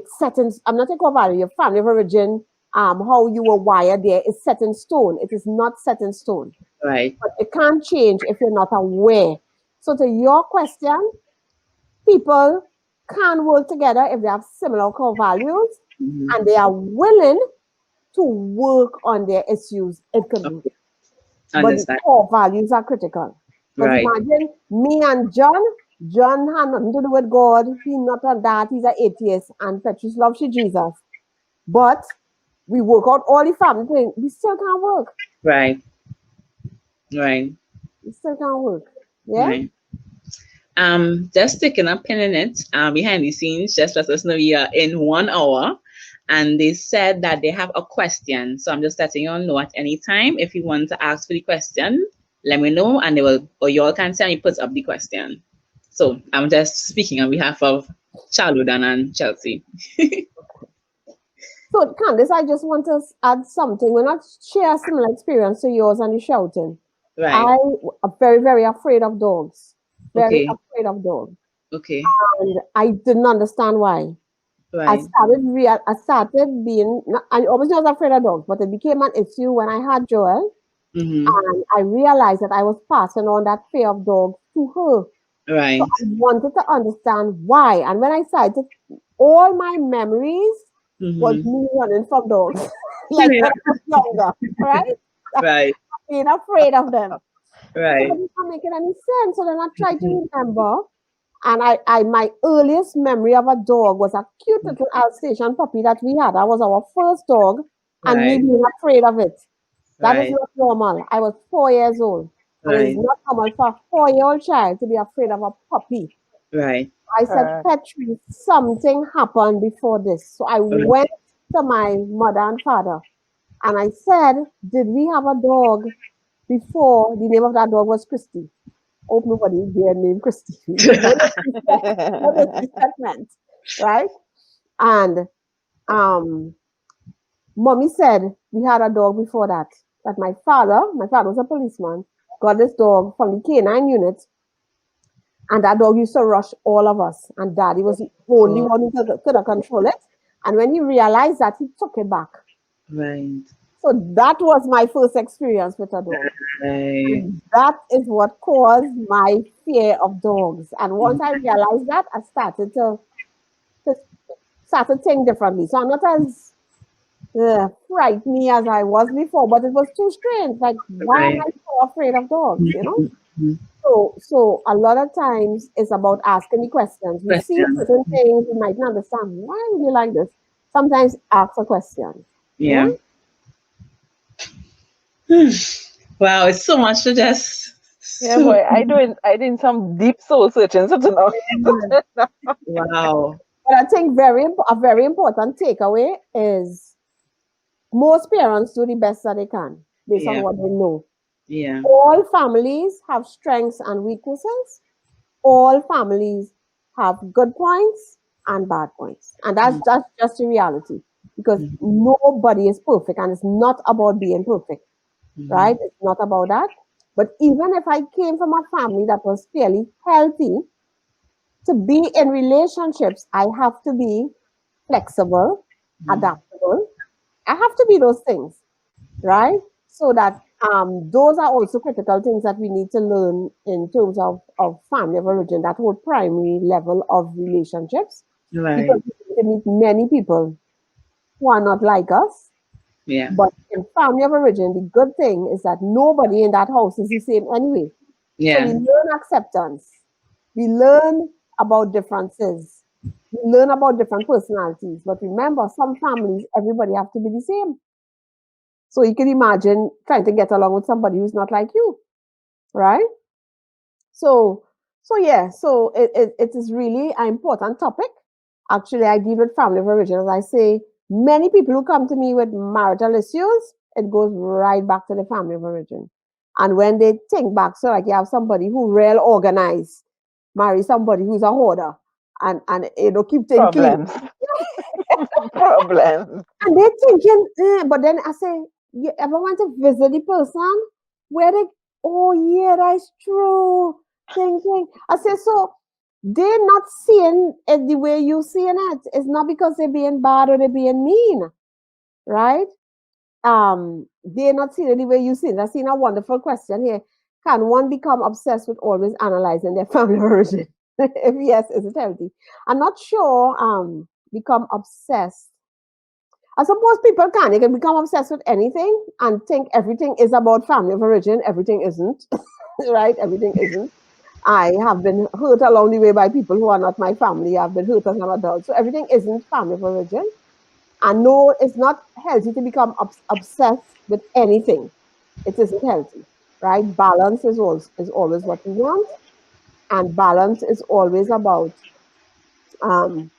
I'm not your core value, your family of origin, how you were wired there is set in stone. It is not set in stone. Right. But it can't change if you're not aware. So to your question, people can work together if they have similar core values and they are willing to work on their issues. It can be. But the core values are critical. Because imagine me and John had nothing to do with God. He's not on that. He's an atheist. And Petreece loves Jesus. But we work out all the family things. We still can't work. Right. We still can't work. Yeah? Right. Just sticking a pin in it, behind the scenes, just let us know we are in 1 hour. And they said that they have a question. So I'm just letting you all know at any time. If you want to ask for the question, let me know, and you all can send me put up the question. So I'm just speaking on behalf of Charlodan and Chelsey. So Candace, I just want to add something. We're not share a similar experience to yours and the shouting. Right. I am very, very afraid of dogs. Very afraid of dogs. Okay. And I didn't understand why. Right. I started being, I always was afraid of dogs, but it became an issue when I had Joel. And I realized that I was passing on that fear of dogs to her. Right. So I wanted to understand why. And when I started, all my memories was me running from dogs. Like when I was younger, right? Right. Being afraid of them. Right. So it didn't make any sense. So then I tried to remember And my earliest memory of a dog was a cute little Alsatian puppy that we had. That was our first dog, and me Right. being afraid of it. That is Right. not normal. I was 4 years old, and it's Right. not normal for a 4-year-old child to be afraid of a puppy. Right. I said, Correct. Petreece, something happened before this. So I Right. went to my mother and father, and I said, did we have a dog before? The name of that dog was Christy. Hope nobody there named Christy. No disrespect, no disrespect meant, right? And mommy said we had a dog before that. That my father was a policeman, got this dog from the canine unit, and that dog used to rush all of us. And daddy was the only Oh, one who could control it. And when he realized that, he took it back. right. So that was my first experience with a dog. Right. And that is what caused my fear of dogs. And once I realized that, I started to start to think differently. So I'm not as frightening as I was before, but it was too strange. Like, why am Right. I so afraid of dogs? Mhm. So a lot of times it's about asking the questions. We see Question. certain things, we might not understand why would you like this. Sometimes ask a question. Yeah. Yeah. Wow, it's so much to just Yeah, so boy, I doing some deep soul searching something now. wow. But I think a very important takeaway is most parents do the best that they can based on Yeah. what they know. Yeah. All families have strengths and weaknesses. All families have good points and bad points. And that's just the reality. Because Mhm. nobody is perfect and it's not about being perfect, right? Mhm. It's not about that. But even if I came from a family that was fairly healthy, to be in relationships, I have to be flexible, Mhm. adaptable. I have to be those things, right? So that those are also critical things that we need to learn in terms of family of origin, that whole primary level of relationships, because Right. we can meet many people who are not like us. Yeah. But in family of origin, the good thing is that nobody in that house is the same anyway. So we Yeah. learn acceptance. We learn about differences. We learn about different personalities. But remember, some families, everybody have to be the same. So you can imagine trying to get along with somebody who's not like you, right? So, it is really an important topic. Actually, I deal with family of origin. As I say, many people who come to me with marital issues, it goes right back to the family of origin. And when they think back, so like you have somebody who real organized, marry somebody who's a hoarder, and keep things clean. Problems. Problems. And they're thinking, but then I say, you ever want to visit the person where they, oh yeah, that's true. Thinking. I say, so they're not seeing it the way you seeing it. It's not because they're being bad or they're being mean, right? They're not seeing it the way you see it. I've seen a wonderful question here. Can one become obsessed with always analyzing their family origin? If yes, is it healthy? I'm not sure. Become obsessed. I suppose people can. They can become obsessed with anything and think everything is about family of origin. Everything isn't, right? Everything isn't. I have been hurt along the way by people who are not my family. I've been hurt as an adult. So everything isn't family of origin. And no, it's not healthy to become obsessed with anything. It isn't healthy, right? Balance is always what we want. And balance is always about um,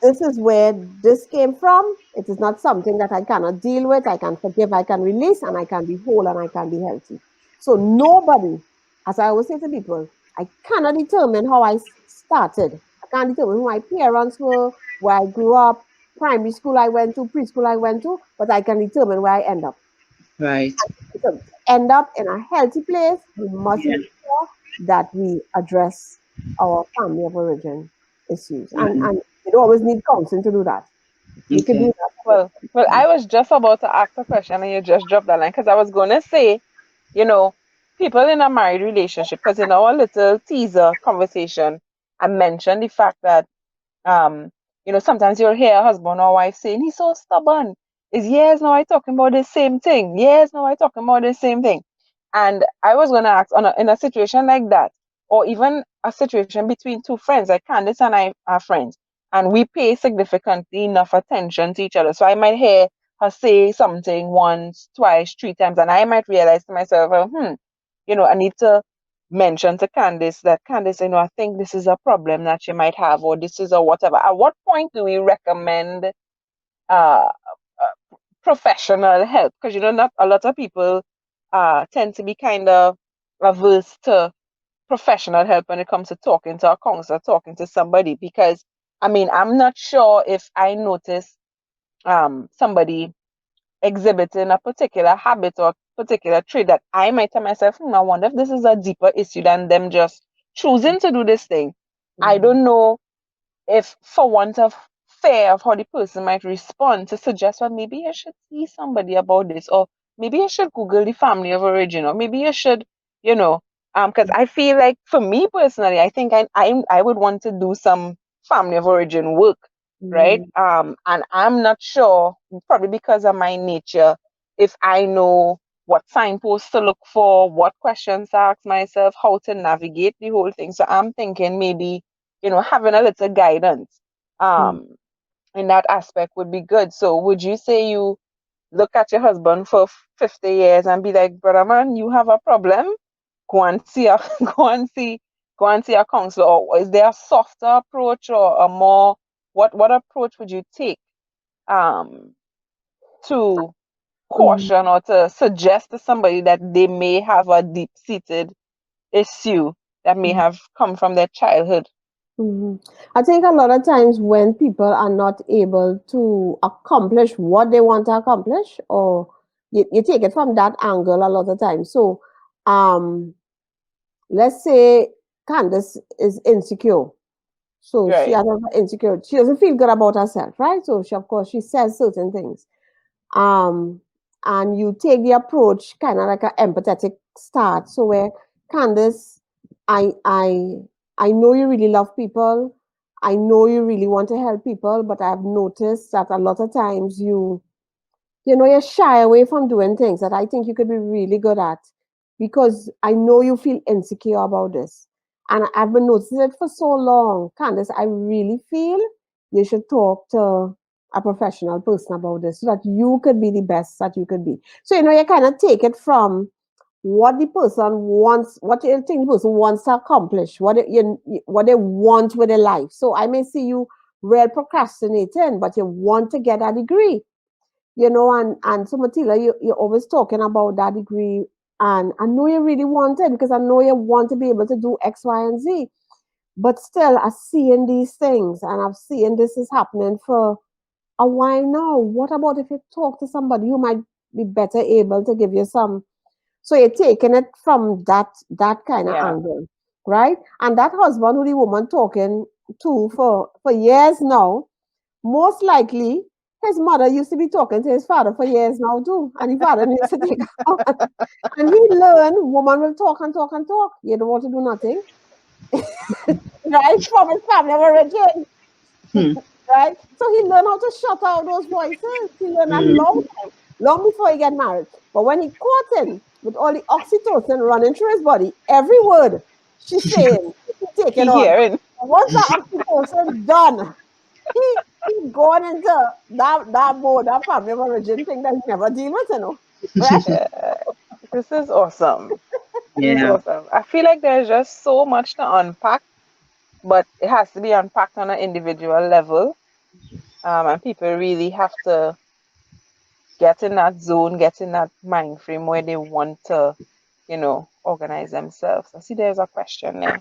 this is where this came from. It is not something that I cannot deal with. I can forgive, I can release, and I can be whole and I can be healthy. So nobody, as I always say to people, I cannot determine how I started. I can't determine who my parents were, where I grew up, primary school I went to, preschool I went to, but I can determine where I end up. Right. To end up in a healthy place, we must Yeah. make sure that we address our family of origin issues. Right. And you don't always need counseling to do that. You can do Okay. that. Well, I was just about to ask a question and you just dropped that line because I was going to say, you know, people in a married relationship, because in our little teaser conversation, I mentioned the fact that, sometimes you'll hear a husband or wife saying, he's so stubborn. Is years now I talking about the same thing. Years now I talking about the same thing. And I was going to ask, in a situation like that, or even a situation between two friends, like Candace and I are friends, and we pay significantly enough attention to each other. So I might hear her say something once, twice, three times, and I might realize to myself, I need to mention to Candace that, Candace, I think this is a problem that you might have, or this is or whatever. At what point do we recommend uh, professional help? Because not a lot of people tend to be kind of averse to professional help when it comes to talking to a counselor, talking to somebody. Because I'm not sure if I notice somebody exhibiting a particular habit or particular trait that I might tell myself, I wonder if this is a deeper issue than them just choosing to do this thing. I don't know if, for want of fear of how the person might respond, to suggest, well, maybe you should see somebody about this, or maybe you should Google the family of origin, or maybe you should, because I feel like, for me personally, I think I would want to do some family of origin work, right? And I'm not sure, probably because of my nature, if I know what signposts to look for, what questions to ask myself, how to navigate the whole thing. So I'm thinking maybe having a little guidance in that aspect would be good. So would you say you look at your husband for 50 years and be like, brother man, you have a problem? Go and see a go and see a counselor. Or is there a softer approach, or a more, what approach would you take to caution or to suggest to somebody that they may have a deep seated issue that may have come from their childhood? I think a lot of times when people are not able to accomplish what they want to accomplish, or you take it from that angle a lot of times. So, let's say Candace is insecure. So she Right. has insecure. She doesn't feel good about herself, right? So of course, she says certain things. And you take the approach kind of like an empathetic start. So where, Candace, I I I know you really love people. I know you really want to help people, but I've noticed that a lot of times you shy away from doing things that I think you could be really good at, because I know you feel insecure about this. And I've been noticing it for so long. Candace, I really feel you should talk to a professional person about this so that you could be the best that you could be. So, you kind of take it from what the person wants, what you think the person wants to accomplish, what they want with their life. So I may see you real procrastinating, but you want to get a degree, and so Mateela, you're always talking about that degree, and I know you really want it, because I know you want to be able to do X, Y, and Z. But still, I'm seeing these things, and I've seen this is happening for a while now. What about if you talk to somebody who might be better able to give you some? So you're taking it from that kind of Yeah. angle, right? And that husband who the woman talking to for years now, most likely his mother used to be talking to his father for years now too, and his father needs to take her on. And he learned woman will talk and talk and talk. You don't want to do nothing, right? From his family of origin, right? So he learned how to shut out those voices. He learned that long before he get married. But when he caught in with all the oxytocin running through his body, every word she's saying, he taking He on. hearing. And once that oxytocin done, he gone into that mode, that family of origin thing that he never deal with, right? This is awesome. This is Yeah. awesome. I feel like there's just so much to unpack, but it has to be unpacked on an individual level. And people really have to get in that zone, get in that mind frame where they want to, organize themselves. I see there's a question there.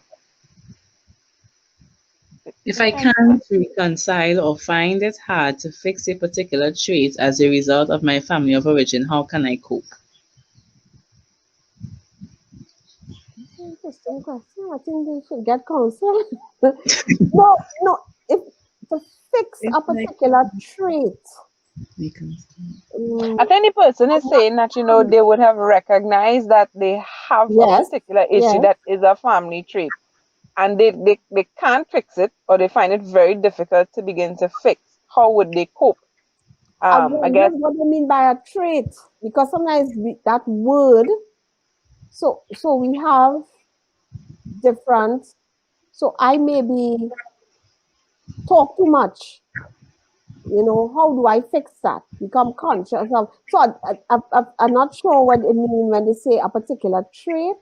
If I can't reconcile or find it hard to fix a particular trait as a result of my family of origin, how can I cope? Interesting question. I think they should get counseling. No. If to fix If a I particular trait. I think the person is saying that, they would have recognized that they have a Yes, particular issue yes. that is a family trait, and they can't fix it, or they find it very difficult to begin to fix. How would they cope? I I wonder guess. what they mean by a trait, because sometimes that word. So we have different. So I maybe talk too much. You know, how do I fix that? Become conscious of. So I'm not sure what it means when they say a particular trait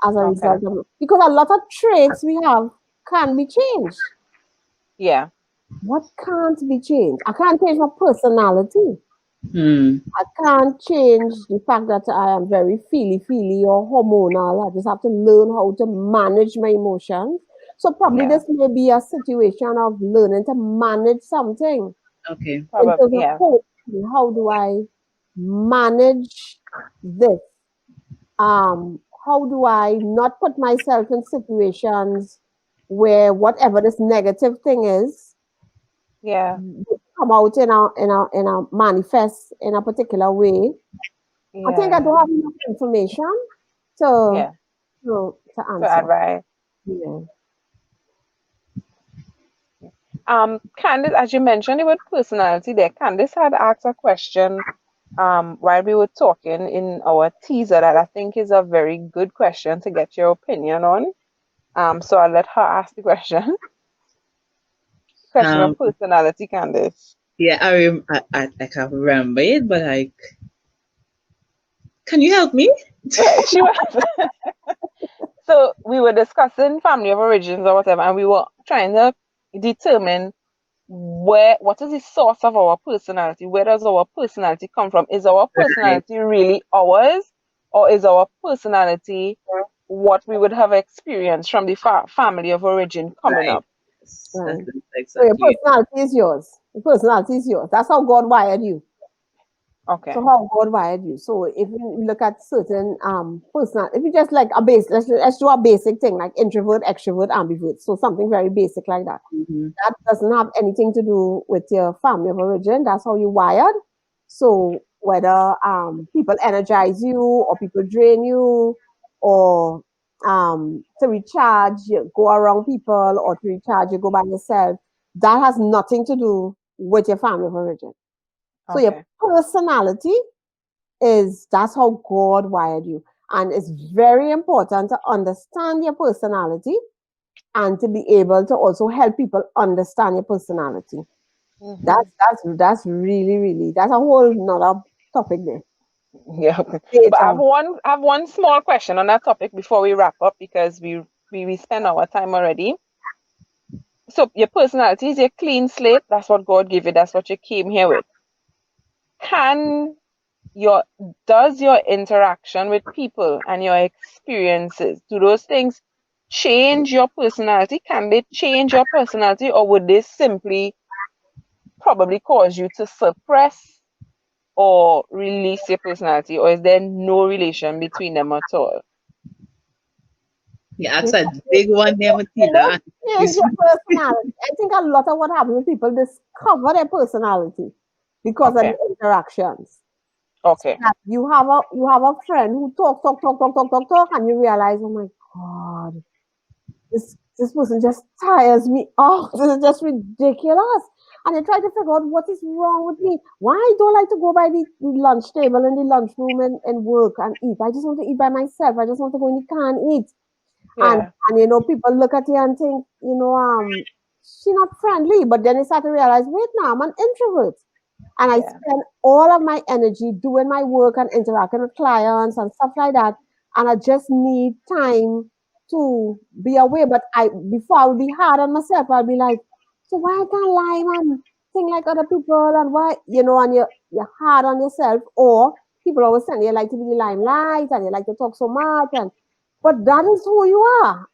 as a Okay. result of it. Because a lot of traits we have can be changed. Yeah. What can't be changed? I can't change my personality. I can't change the fact that I am very feely or hormonal. I just have to learn how to manage my emotions. So probably Yeah. this may be a situation of learning to manage something. Okay. In Probably. terms of Yeah. how do I manage this? How do I not put myself in situations where whatever this negative thing is Yeah. come out in a manifest in a particular way? I think I Yeah. don't have enough information to Yeah. to To answer. advise. Yeah. Candace, as you mentioned, about personality there, Candace had asked a question while we were talking in our teaser that I think is a very good question to get your opinion on. So I'll let her ask the question. Question Um, of personality, Candace. yeah, I can't remember it, but can you help me? She was so we were discussing family of origins or whatever, and we were trying to determine what is the source of our personality? Where does our personality come from? Is our Right. personality really ours, or is our personality what we would have experienced from the family of origin coming Right. up? Yes, that's Right. So your exactly it. personality is yours. Your personality is yours. That's how God wired you. So Okay. how God wired you. So if you look at certain personal, if you just like a base, let's do a basic thing like introvert, extrovert, ambivert. So something very basic like that. Mhm. That doesn't have anything to do with your family of origin. That's how you wired. So whether people energize you or people drain you, or to recharge you go around people, or to recharge you go by yourself, that has nothing to do with your family of origin. So your Okay. personality is that's how God wired you. And it's very important to understand your personality and to be able to also help people understand your personality. Hmm. That's really that's a whole nother topic there. Yeah. But Later. I have one small question on that topic before we wrap up because we spend our time already. So your personality is your clean slate. That's what God gave you. That's what you came here with. Can your does your interaction with people and your experiences, do those things change your personality? Can they change your personality, or would they simply probably cause you to suppress or release your personality, or is there no relation between them at all? Yeah, that's a big one there, It does Mateela. change your personality. I think a lot of what happens when people discover their personality because of Okay. the interactions. Okay. That you have a friend who talk, and you realize, oh my God, this person just tires me. Oh, this is just ridiculous. And I try to figure out what is wrong with me. Why I don't like to go by the lunch table in the lunchroom and work and eat. I just want to eat by myself. I just want to go in the car and eat. And Yeah. and people look at you and think, she's not friendly. But then they start to realize, wait now, I'm an introvert. And I Yeah. spend all of my energy doing my work and interacting with clients and stuff like that. And I just need time to be away. But before I would be hard on myself, I'll be like, so why I can't lie, man? Think like other people, and why, and you're hard on yourself. Or people always saying you like to be the limelight and you like to talk so much, but that is who you are.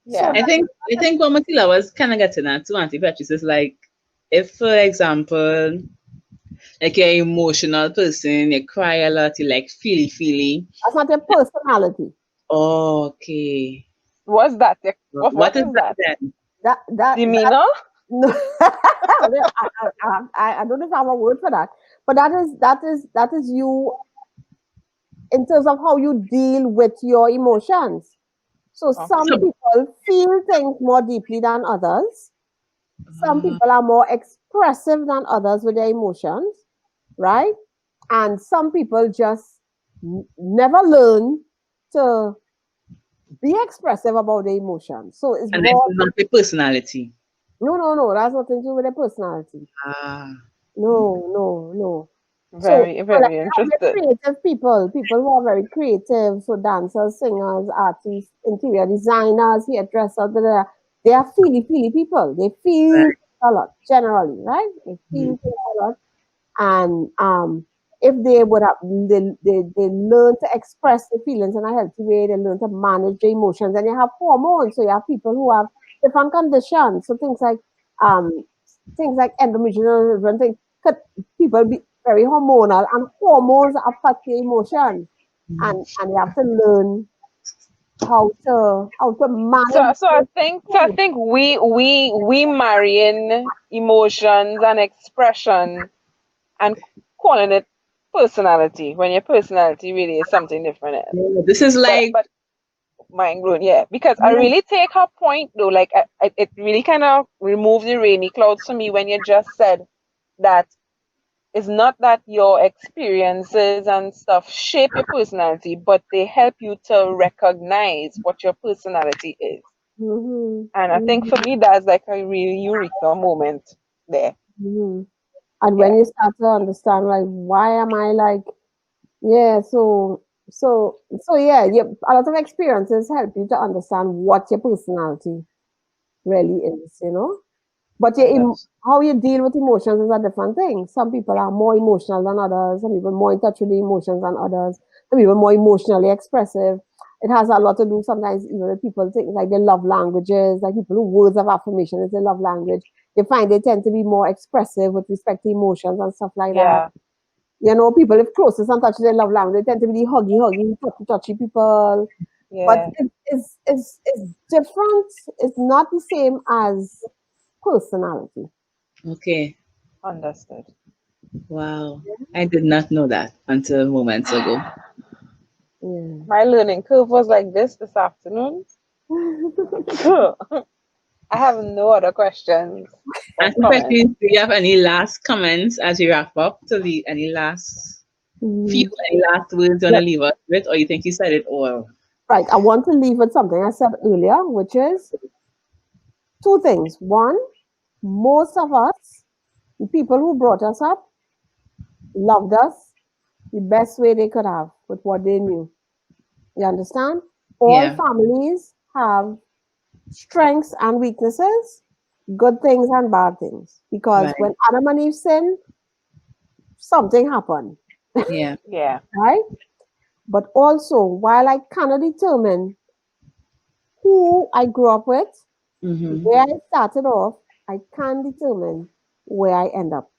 So Yeah. I think what Mateela was kind of getting at to Auntie Petreece is like, if for example, like you're an emotional person, you cry a lot, you like feely. that's not your personality. Okay. What's that? What What is is that that? then? That Demeanor? no, I don't know if I have a word for that, but that is you in terms of how you deal with your emotions. So Okay. some people feel things more deeply than others. Some Uh, people are more expressive than others with their emotions, right? And some people just never learn to be expressive about their emotions. So it's And then more, not the personality. no, that's nothing to do with their personality. Ah. No. Very, So like very we have interested. creative people who are very creative. So dancers, singers, artists, interior designers, hairdressers, da, da, da. They are feely people. They feel Right. a lot, generally, right? They Mhm. feel things a lot. And if they would have they learn to express their feelings in a healthy way, they learn to manage their emotions, and you have hormones. So you have people who have different conditions. So things like endometriosis, different things, could people be very hormonal, and hormones affect your emotions, and you have to learn how to So, manage so I those think, so I things. think we marrying emotions and expression and calling it personality when your personality really is something different. Yeah, this is like, But mind blown, yeah. Because I yeah, really take her point though. Like it really kind of removed the rainy clouds for me when you just said that it's not that your experiences and stuff shape your personality, but they help you to recognize what your personality is. Mhm, And I think for mhm, me, that's like a real eureka moment there. mhm. And when Yeah. you start to understand, like, why am I like, yeah, so yeah, a lot of experiences help you to understand what your personality really is. But how you deal with emotions is a different thing. Some people are more emotional than others. Some people more in touch with the emotions than others. Some people more emotionally expressive. It has a lot to do sometimes even with people think like they love languages, like people who words of affirmation is their love language. You find they tend to be more expressive with respect to emotions and stuff like that. Yeah. People if closest and touch their love language, they tend to be the huggy, touchy people. But Yeah. it's different. It's not the same as personality. okay. Understood. Wow. I did not know that until moments ago. Yeah. My learning curve was like this afternoon. I have no other questions or And so, comments. Petreece, do you have any last comments as we wrap up to leave any last few, Mm, any last words you want yeah, to leave us with, or you think you said it all? right. I want to leave with something I said earlier, which is two things. One, most of us, the people who brought us up, loved us the best way they could have with what they knew. You understand? All Yeah. families have strengths and weaknesses, good things and bad things. Because Right. when Adam and Eve sinned, something happened, Yeah. Yeah. right? But also, while I cannot determine who I grew up with, Mm-hmm. where I started off, I can determine where I end up.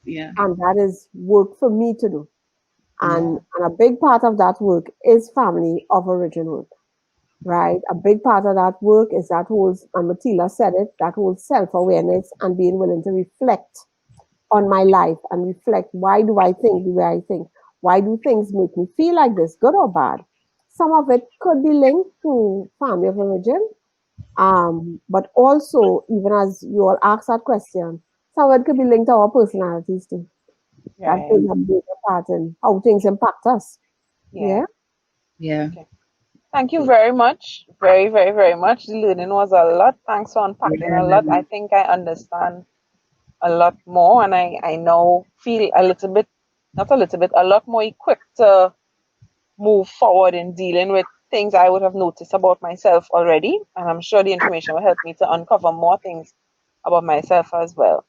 Yeah. And that is work for me to do. Mm. And a big part of that work is family of origin work, right? A big part of that work is that whole, and Mateela said it, that whole self awareness and being willing to reflect on my life and reflect, why do I think the way I think? Why do things make me feel like this, good or bad? Some of it could be linked to family of origin, but also, even as you all ask that question, some of it could be linked to our personalities too. That Right. plays a big part in how things impact us. Yeah. Yeah. Yeah. Okay. Thank you very much. Very, very, very much. The learning was a lot. Thanks for unpacking a lot. Yeah. I think I understand a lot more and I now feel a little bit, not a little bit, a lot more equipped to move forward in dealing with things I would have noticed about myself already. And I'm sure the information will help me to uncover more things about myself as well.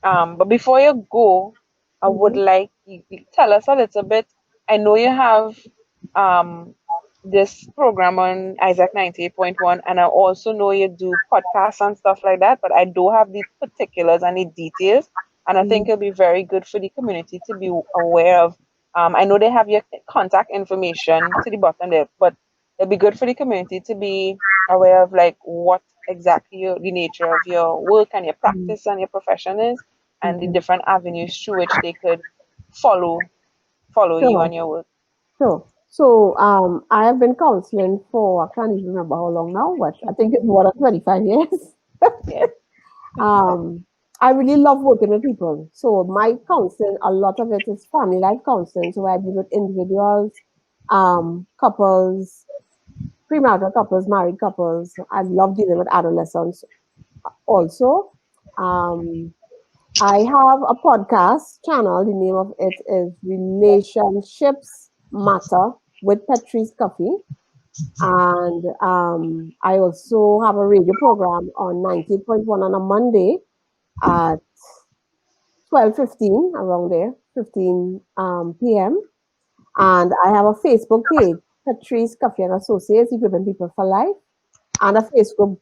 But before you go, I would Mm-hmm. like you to tell us a little bit. I know you have um, this program on Isaac 98.1, and I also know you do podcasts and stuff like that, but I do have the particulars and the details. And I think it'll be very good for the community to be aware of. I know they have your contact information to the bottom there, but it'll be good for the community to be aware of like what exactly the nature of your work and your practice and your profession is and the Okay. different avenues through which they could follow you Sure. and your work. Sure. So I have been counseling for, I can't even remember how long now, but I think it's more than 25 years. Yeah. um, I really love working with people. So my counseling, a lot of it is family life counseling. So I deal with individuals, couples, premarital couples, married couples. I love dealing with adolescents also. I have a podcast channel. The name of it is Relationships Matter with Petreece Cuffie. And I also have a radio program on 90.1 on a Monday at 12:15, around there, 15 p.m. And I have a Facebook page, Petreece Cuffie and Associates, Equipping People for Life, and a Facebook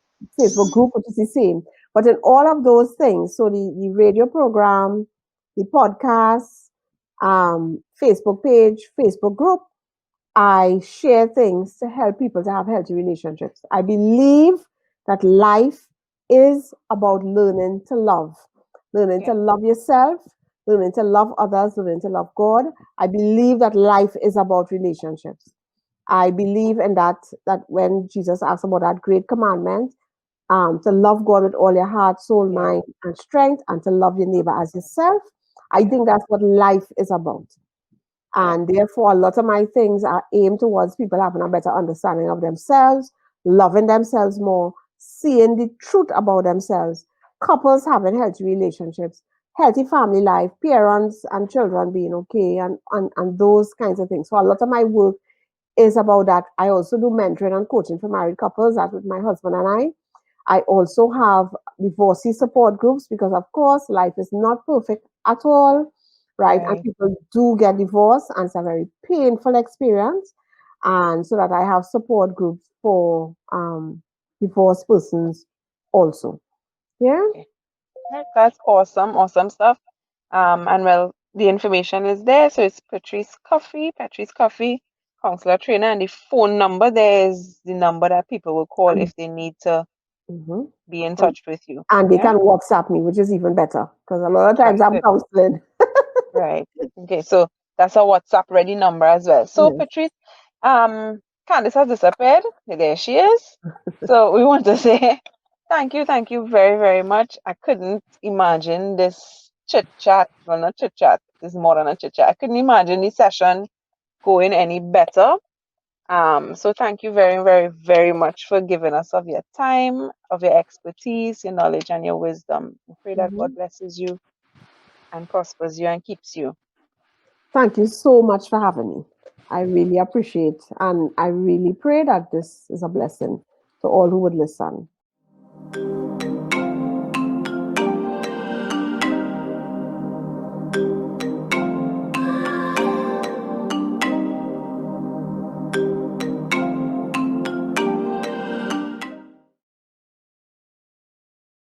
group, which is the same. But in all of those things, so the radio program, the podcast, Facebook page, Facebook group, I share things to help people to have healthy relationships. I believe that life is about learning to love, learning to love yourself, learning to love others, learning to love God. I believe that life is about relationships. I believe in that when Jesus asked about that great commandment, to love God with all your heart, soul, mind, and strength, and to love your neighbor as yourself. I think that's what life is about. And therefore, a lot of my things are aimed towards people having a better understanding of themselves, loving themselves more, seeing the truth about themselves, couples having healthy relationships, healthy family life, parents and children being okay, and those kinds of things. So a lot of my work is about that. I also do mentoring and coaching for married couples, that with my husband and I. I also have divorcee support groups because, of course, life is not perfect at all, right? And people do get divorced, and it's a very painful experience. And so that I have support groups for divorced persons also. Yeah. That's awesome. Awesome stuff. And well, the information is there. So it's Petreece Cuffie, Counsellor Trainer, and the phone number there is the number that people will call if they need to be in touch with you. And they can WhatsApp me, which is even better because a lot of times I'm counseling. Right. Okay. So that's a WhatsApp ready number as well. So Petreece, Candace has disappeared. There she is. So we want to say thank you very, very much. I couldn't imagine this chit chat. Well, not chit chat. This is more than a chit chat. I couldn't imagine the session going any better. So thank you very, very, very much for giving us of your time, of your expertise, your knowledge, and your wisdom. I pray that God blesses you and prospers you and keeps you. Thank you so much for having me. I really appreciate, and I really pray that this is a blessing to all who would listen.